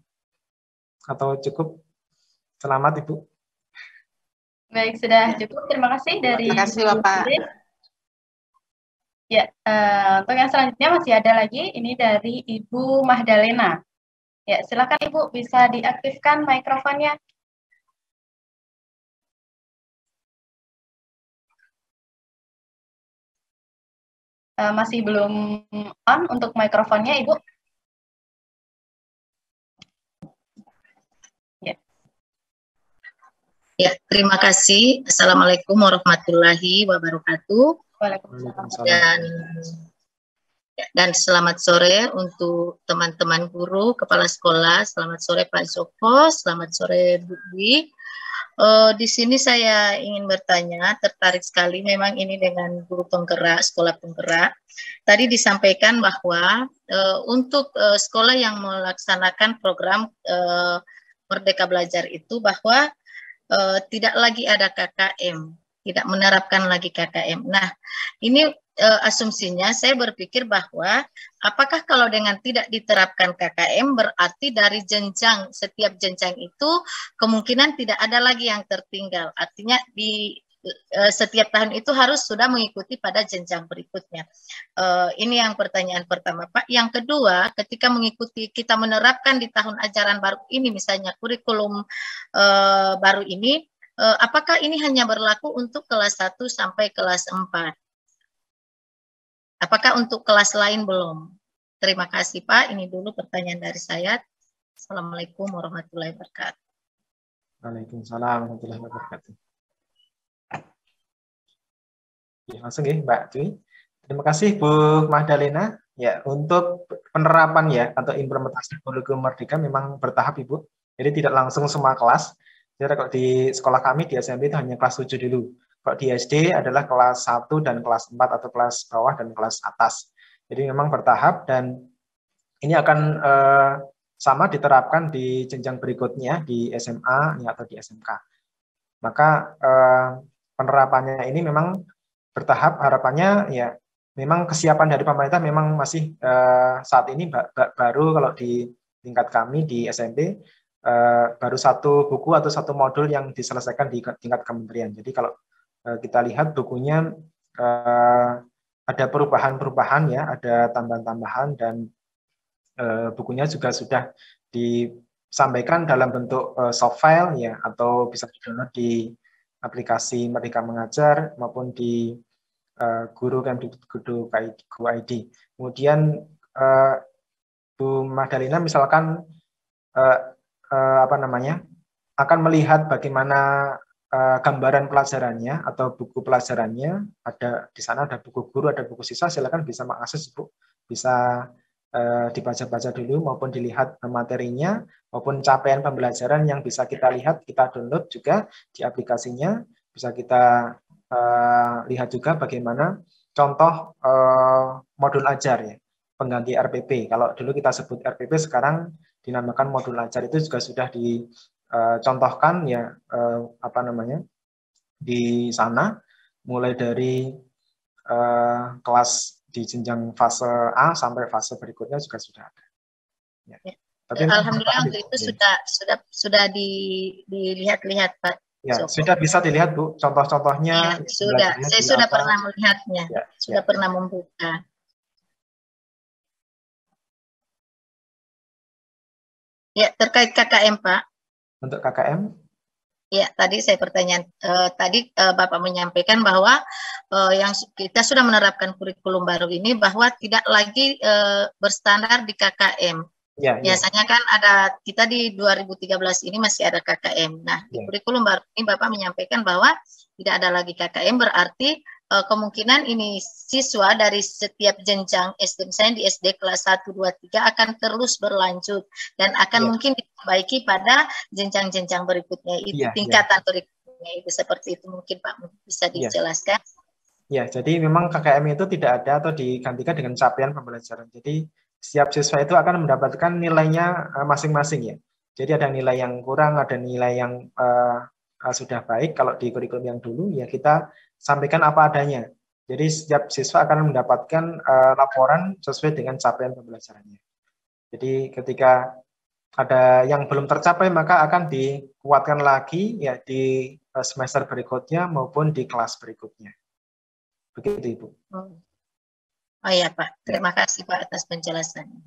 Speaker 2: Atau cukup? Selamat Ibu.
Speaker 1: Baik, sudah cukup. Terima kasih dari.
Speaker 7: Terima kasih Bapak.
Speaker 1: Ya, untuk yang selanjutnya masih ada lagi. Ini dari Ibu Mahdalena. Ya, silakan Ibu bisa diaktifkan mikrofonnya. Masih belum on untuk mikrofonnya, Ibu. Ya.
Speaker 8: Ya, terima kasih. Assalamualaikum warahmatullahi wabarakatuh.
Speaker 1: Waalaikumsalam.
Speaker 8: Dan selamat sore untuk teman-teman guru, kepala sekolah. Selamat sore Pak Joko, selamat sore Bu Dwi. Di sini saya ingin bertanya, tertarik sekali memang ini dengan guru penggerak, sekolah penggerak. Tadi disampaikan bahwa untuk sekolah yang melaksanakan program Merdeka Belajar itu bahwa tidak lagi ada KKM, tidak menerapkan lagi KKM. Nah, ini asumsinya saya berpikir bahwa apakah kalau dengan tidak diterapkan KKM berarti dari jenjang, setiap jenjang itu kemungkinan tidak ada lagi yang tertinggal. Artinya di setiap tahun itu harus sudah mengikuti pada jenjang berikutnya. Ini yang pertanyaan pertama, Pak. Yang kedua, ketika mengikuti, kita menerapkan di tahun ajaran baru ini, misalnya kurikulum baru ini, apakah ini hanya berlaku untuk kelas 1 sampai kelas 4? Apakah untuk kelas lain belum? Terima kasih, Pak. Ini dulu pertanyaan dari saya. Assalamualaikum warahmatullahi wabarakatuh.
Speaker 2: Waalaikumsalam warahmatullahi wabarakatuh. Ya, langsung ya, Mbak Dwi. Terima kasih Bu Magdalena. Ya, untuk penerapan ya atau implementasi kurikulum Merdeka memang bertahap, Ibu. Jadi tidak langsung semua kelas. Jadi kalau di sekolah kami di SMP itu hanya kelas 7 dulu. Kalau di SD adalah kelas 1 dan kelas 4 atau kelas bawah dan kelas atas. Jadi memang bertahap dan ini akan sama diterapkan di jenjang berikutnya di SMA atau di SMK. Maka penerapannya ini memang bertahap, harapannya ya memang kesiapan dari pemerintah memang masih saat ini baru kalau di tingkat kami di SMP baru satu buku atau satu modul yang diselesaikan di tingkat kementerian. Jadi kalau kita lihat bukunya ada perubahan-perubahan ya, ada tambahan-tambahan dan bukunya juga sudah disampaikan dalam bentuk soft file ya atau bisa di-download di aplikasi Merdeka Mengajar maupun di Guru Kemdikbud.go.id. Kemudian Bu Magdalena misalkan akan melihat bagaimana gambaran pelajarannya atau buku pelajarannya, ada di sana ada buku guru, ada buku siswa, silakan bisa mengakses, Bu. Bisa dibaca-baca dulu maupun dilihat materinya maupun capaian pembelajaran yang bisa kita lihat, kita download juga di aplikasinya. Bisa kita lihat juga bagaimana contoh modul ajar ya, pengganti RPP. Kalau dulu kita sebut RPP, sekarang dinamakan modul ajar. Itu juga sudah dicontohkan ya di sana, mulai dari kelas di jenjang fase A sampai fase berikutnya juga sudah ada. Ya. Tapi
Speaker 8: alhamdulillah untuk itu sudah dilihat-lihat, Pak.
Speaker 2: Ya, sudah bisa dilihat, Bu, contoh-contohnya.
Speaker 8: Ya, sudah, saya sudah pernah melihatnya, sudah pernah membuka. Ya, terkait KKM, Pak.
Speaker 2: Untuk KKM?
Speaker 8: Ya, tadi saya pertanyaan, tadi Bapak menyampaikan bahwa yang kita sudah menerapkan kurikulum baru ini bahwa tidak lagi berstandar di KKM. Ya, biasanya kan ada, kita di 2013 ini masih ada KKM. Nah, di kurikulum baru ini Bapak menyampaikan bahwa tidak ada lagi KKM, berarti kemungkinan ini siswa dari setiap jenjang SD, misalnya di SD kelas 1, 2, 3 akan terus berlanjut dan akan mungkin diperbaiki pada jenjang-jenjang berikutnya itu, tingkatan berikutnya itu, seperti itu mungkin Pak bisa dijelaskan.
Speaker 2: Ya, jadi memang KKM itu tidak ada atau digantikan dengan capaian pembelajaran. Jadi setiap siswa itu akan mendapatkan nilainya masing-masing ya. Jadi ada nilai yang kurang, ada nilai yang sudah baik. Kalau di kurikulum yang dulu ya kita sampaikan apa adanya. Jadi setiap siswa akan mendapatkan laporan sesuai dengan capaian pembelajarannya. Jadi ketika ada yang belum tercapai maka akan dikuatkan lagi ya di semester berikutnya maupun di kelas berikutnya. Begitu, Ibu.
Speaker 8: Oh iya, Pak. Terima kasih, Pak, atas penjelasannya.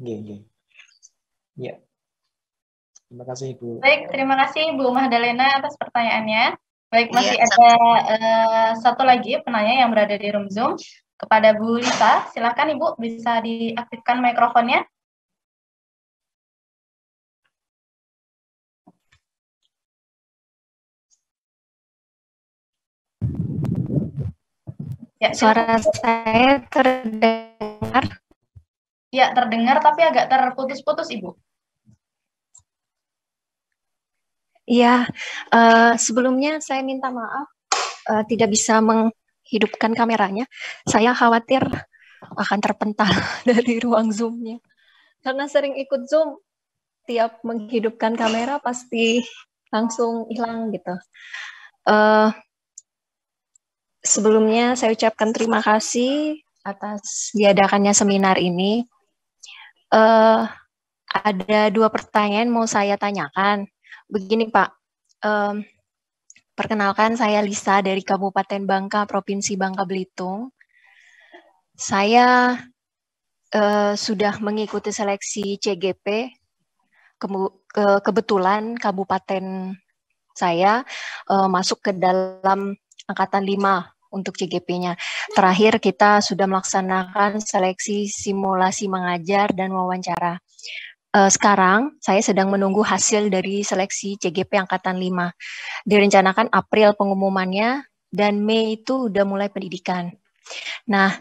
Speaker 2: Iya. Terima kasih, Ibu.
Speaker 1: Baik, terima kasih Bu Magdalena atas pertanyaannya. Baik, masih ada satu lagi penanya yang berada di room Zoom. Kepada Bu Lisa, silakan Ibu bisa diaktifkan mikrofonnya.
Speaker 9: Ya, suara saya terdengar?
Speaker 1: Ya, terdengar tapi agak terputus-putus, Ibu.
Speaker 9: Iya, sebelumnya saya minta maaf tidak bisa menghidupkan kameranya. Saya khawatir akan terpental dari ruang Zoom-nya. Karena sering ikut Zoom, tiap menghidupkan kamera pasti langsung hilang gitu. Sebelumnya saya ucapkan terima kasih atas diadakannya seminar ini. Ada 2 pertanyaan mau saya tanyakan. Begini Pak, perkenalkan saya Lisa dari Kabupaten Bangka, Provinsi Bangka Belitung. Saya sudah mengikuti seleksi CGP. Kebetulan kabupaten saya masuk ke dalam angkatan 5 untuk CGP-nya. Terakhir kita sudah melaksanakan seleksi simulasi mengajar dan wawancara. Sekarang saya sedang menunggu hasil dari seleksi CGP angkatan 5. Direncanakan April pengumumannya dan Mei itu udah mulai pendidikan. Nah,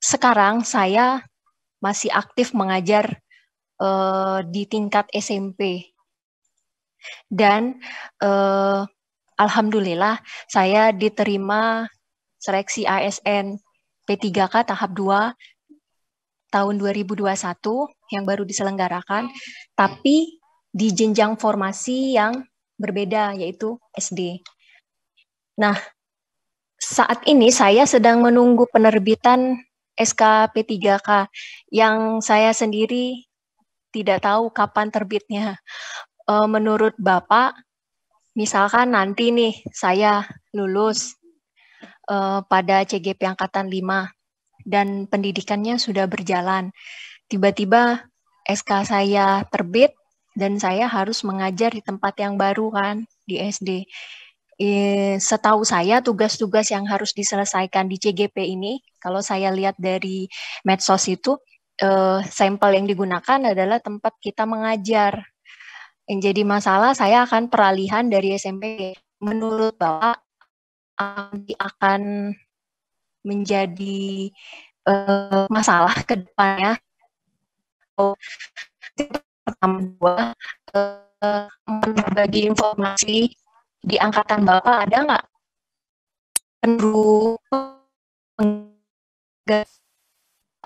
Speaker 9: sekarang saya masih aktif mengajar di tingkat SMP. Dan alhamdulillah saya diterima seleksi ASN P3K tahap 2 tahun 2021 yang baru diselenggarakan, tapi di jenjang formasi yang berbeda, yaitu SD. Nah, saat ini saya sedang menunggu penerbitan SK P3K yang saya sendiri tidak tahu kapan terbitnya. Menurut Bapak, misalkan nanti nih saya lulus pada CGP Angkatan 5 dan pendidikannya sudah berjalan. Tiba-tiba SK saya terbit dan saya harus mengajar di tempat yang baru kan, di SD. Setahu saya tugas-tugas yang harus diselesaikan di CGP ini, kalau saya lihat dari medsos itu, sampel yang digunakan adalah tempat kita mengajar. Yang jadi masalah saya akan peralihan dari SMP. Menurut Bapak akan menjadi masalah ke depannya. Pertama, berbagi informasi di angkatan Bapak ada nggak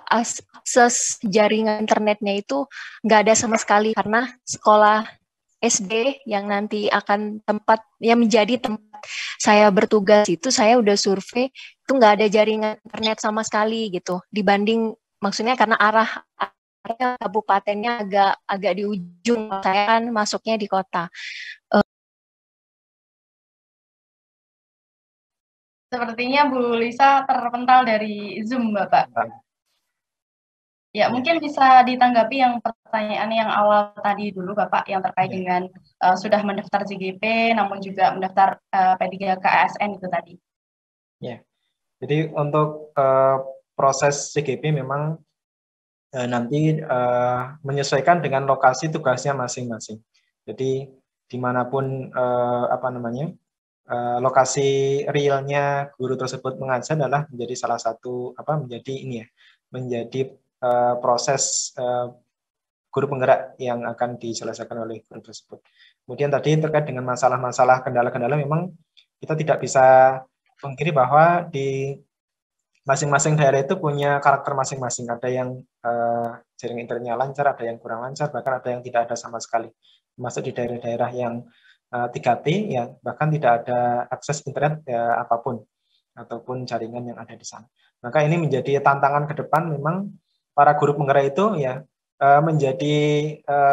Speaker 9: akses jaringan internetnya itu nggak ada sama sekali, karena sekolah SD yang nanti akan tempat yang menjadi tempat saya bertugas itu saya udah survei itu nggak ada jaringan internet sama sekali gitu, dibanding maksudnya karena arah kabupatennya agak di ujung, saya kan masuknya di kota.
Speaker 1: Sepertinya Bu Lisa terpental dari Zoom, Bapak. Ya, mungkin bisa ditanggapi yang pertanyaan yang awal tadi dulu, Bapak, yang terkait dengan sudah mendaftar CGP, namun juga mendaftar P3K ASN itu tadi.
Speaker 2: Ya, jadi untuk proses CGP memang nanti menyesuaikan dengan lokasi tugasnya masing-masing. Jadi dimanapun lokasi realnya guru tersebut mengajar adalah menjadi salah satu menjadi proses guru penggerak yang akan diselesaikan oleh guru tersebut. Kemudian tadi terkait dengan masalah-masalah kendala-kendala, memang kita tidak bisa pungkiri bahwa di masing-masing daerah itu punya karakter masing-masing. Ada yang jaringan internetnya lancar, ada yang kurang lancar, bahkan ada yang tidak ada sama sekali. Termasuk di daerah-daerah yang 3T, ya bahkan tidak ada akses internet apapun ataupun jaringan yang ada di sana. Maka ini menjadi tantangan ke depan. Memang para guru penggerak itu ya menjadi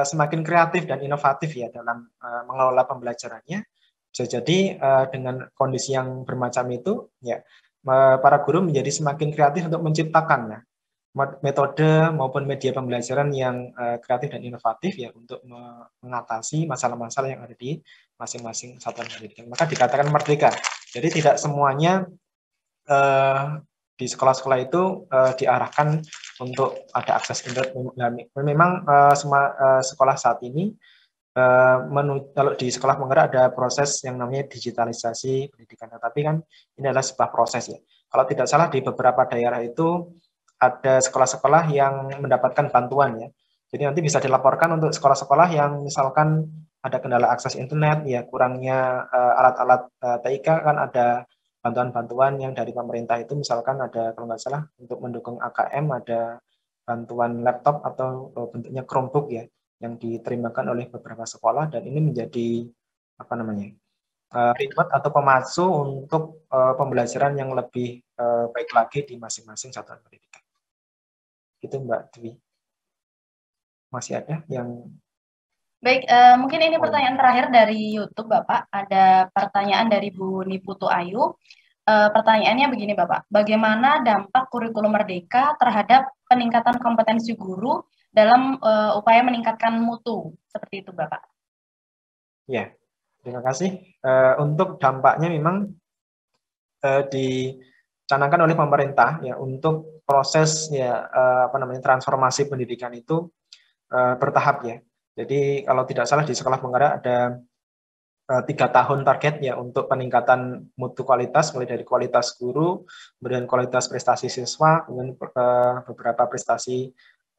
Speaker 2: semakin kreatif dan inovatif ya dalam mengelola pembelajarannya. Bisa jadi dengan kondisi yang bermacam itu ya para guru menjadi semakin kreatif untuk menciptakan ya metode maupun media pembelajaran yang kreatif dan inovatif ya untuk mengatasi masalah-masalah yang ada di masing-masing satuan pendidikan. Maka dikatakan merdeka. Jadi tidak semuanya di sekolah-sekolah itu diarahkan untuk ada akses internet. Memang sekolah saat ini kalau di sekolah penggerak ada proses yang namanya digitalisasi pendidikan. Tetapi kan ini adalah sebuah proses ya. Kalau tidak salah di beberapa daerah itu ada sekolah-sekolah yang mendapatkan bantuan ya. Jadi nanti bisa dilaporkan untuk sekolah-sekolah yang misalkan ada kendala akses internet, ya kurangnya alat-alat TIK, kan ada bantuan-bantuan yang dari pemerintah itu, misalkan ada kalau nggak salah untuk mendukung AKM ada bantuan laptop atau bentuknya Chromebook ya yang diterimakan oleh beberapa sekolah, dan ini menjadi apa namanya reward atau pemacu untuk pembelajaran yang lebih baik lagi di masing-masing satuan pendidikan. Gitu Mbak Dwi. Masih ada yang
Speaker 1: Baik, mungkin ini pertanyaan terakhir dari YouTube, Bapak. Ada pertanyaan dari Bu Niputu Ayu. Pertanyaannya begini, Bapak. Bagaimana dampak kurikulum merdeka terhadap peningkatan kompetensi guru dalam upaya meningkatkan mutu? Seperti itu, Bapak.
Speaker 2: Ya, terima kasih. Untuk dampaknya memang dicanangkan oleh pemerintah ya untuk proses ya transformasi pendidikan itu bertahap ya. Jadi kalau tidak salah di Sekolah Penggerak ada 3 tahun target ya untuk peningkatan mutu kualitas, mulai dari kualitas guru, kemudian kualitas prestasi siswa, kemudian beberapa prestasi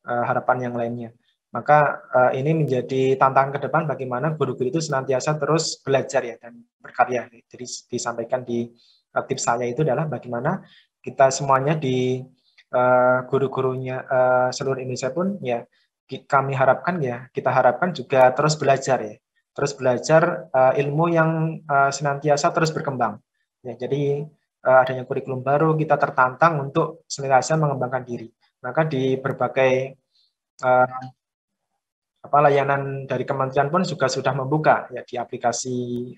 Speaker 2: harapan yang lainnya. Maka ini menjadi tantangan ke depan bagaimana guru-guru itu senantiasa terus belajar ya dan berkarya. Jadi disampaikan di tips saya itu adalah bagaimana kita semuanya di guru-gurunya seluruh Indonesia pun ya kami harapkan ya, kita harapkan juga terus belajar ya, terus belajar ilmu yang senantiasa terus berkembang. Ya, jadi adanya kurikulum baru, kita tertantang untuk senantiasa mengembangkan diri. Maka di berbagai layanan dari kementerian pun juga sudah membuka ya di aplikasi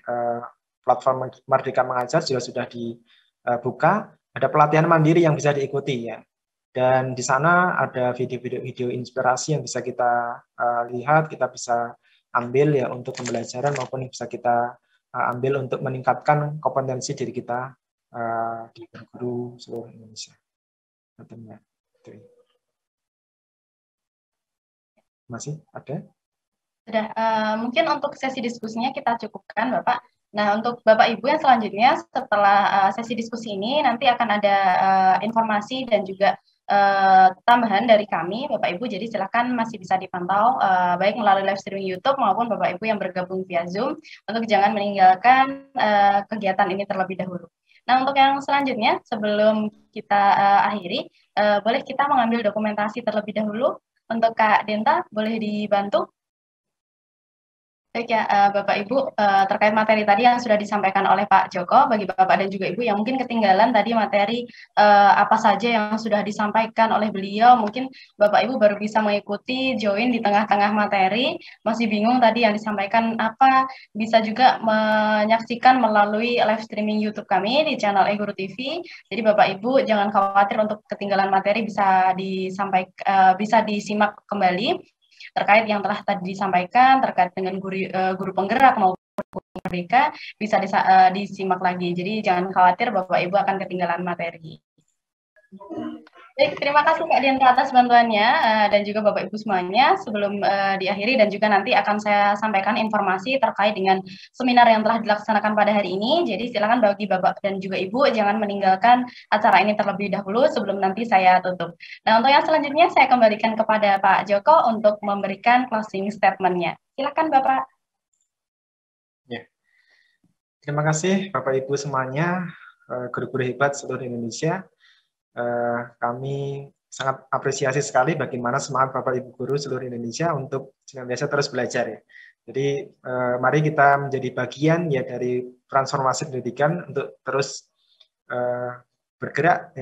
Speaker 2: platform Merdeka Mengajar juga sudah dibuka, ada pelatihan mandiri yang bisa diikuti ya. Dan di sana ada video-video inspirasi yang bisa kita lihat, kita bisa ambil ya untuk pembelajaran maupun bisa kita ambil untuk meningkatkan kompetensi diri kita di guru seluruh Indonesia. Masih ada?
Speaker 1: Sudah, mungkin untuk sesi diskusinya kita cukupkan, Bapak. Nah, untuk Bapak Ibu yang selanjutnya setelah sesi diskusi ini nanti akan ada informasi dan juga tambahan dari kami, Bapak Ibu. Jadi silakan masih bisa dipantau baik melalui live streaming YouTube maupun Bapak Ibu yang bergabung via Zoom untuk jangan meninggalkan kegiatan ini terlebih dahulu. Nah, untuk yang selanjutnya sebelum kita akhiri, boleh kita mengambil dokumentasi terlebih dahulu. Untuk Kak Denta, boleh dibantu? Baik ya, Bapak Ibu, terkait materi tadi yang sudah disampaikan oleh Pak Joko, bagi Bapak dan juga Ibu yang mungkin ketinggalan tadi materi apa saja yang sudah disampaikan oleh beliau, mungkin Bapak Ibu baru bisa mengikuti, join di tengah-tengah materi, masih bingung tadi yang disampaikan apa, bisa juga menyaksikan melalui live streaming YouTube kami di channel eGuru TV. Jadi Bapak Ibu jangan khawatir untuk ketinggalan materi, bisa bisa disimak kembali terkait yang telah tadi disampaikan terkait dengan guru penggerak maupun merdeka bisa disimak lagi. Jadi jangan khawatir Bapak Ibu akan ketinggalan materi. Baik, terima kasih Kak Dianra atas bantuannya dan juga Bapak Ibu semuanya. Sebelum diakhiri dan juga nanti akan saya sampaikan informasi terkait dengan seminar yang telah dilaksanakan pada hari ini. Jadi silakan bagi Bapak dan juga Ibu jangan meninggalkan acara ini terlebih dahulu sebelum nanti saya tutup. Nah, untuk yang selanjutnya saya kembalikan kepada Pak Joko untuk memberikan closing statement-nya. Silakan Bapak.
Speaker 2: Ya. Terima kasih Bapak Ibu semuanya, guru-guru hebat seluruh Indonesia. Kami sangat apresiasi sekali bagaimana semangat Bapak Ibu guru seluruh Indonesia untuk senantiasa terus belajar ya. Jadi mari kita menjadi bagian ya dari transformasi pendidikan untuk terus bergerak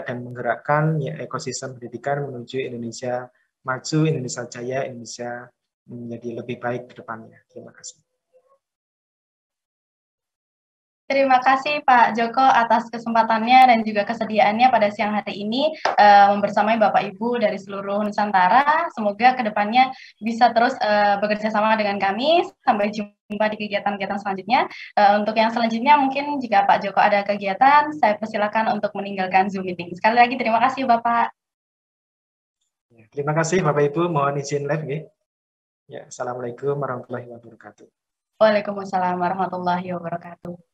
Speaker 2: dan menggerakkan ya ekosistem pendidikan menuju Indonesia maju, Indonesia jaya, Indonesia menjadi lebih baik ke depannya. Terima kasih.
Speaker 1: Terima kasih Pak Joko atas kesempatannya dan juga kesediaannya pada siang hari ini membersamai Bapak Ibu dari seluruh Nusantara. Semoga kedepannya bisa terus bekerja sama dengan kami. Sampai jumpa di kegiatan-kegiatan selanjutnya. Untuk yang selanjutnya mungkin jika Pak Joko ada kegiatan, saya persilakan untuk meninggalkan Zoom meeting. Sekali lagi terima kasih Bapak.
Speaker 2: Terima kasih Bapak Ibu. Mohon izin live ya. Ya, Assalamualaikum warahmatullahi wabarakatuh.
Speaker 1: Waalaikumsalam warahmatullahi wabarakatuh.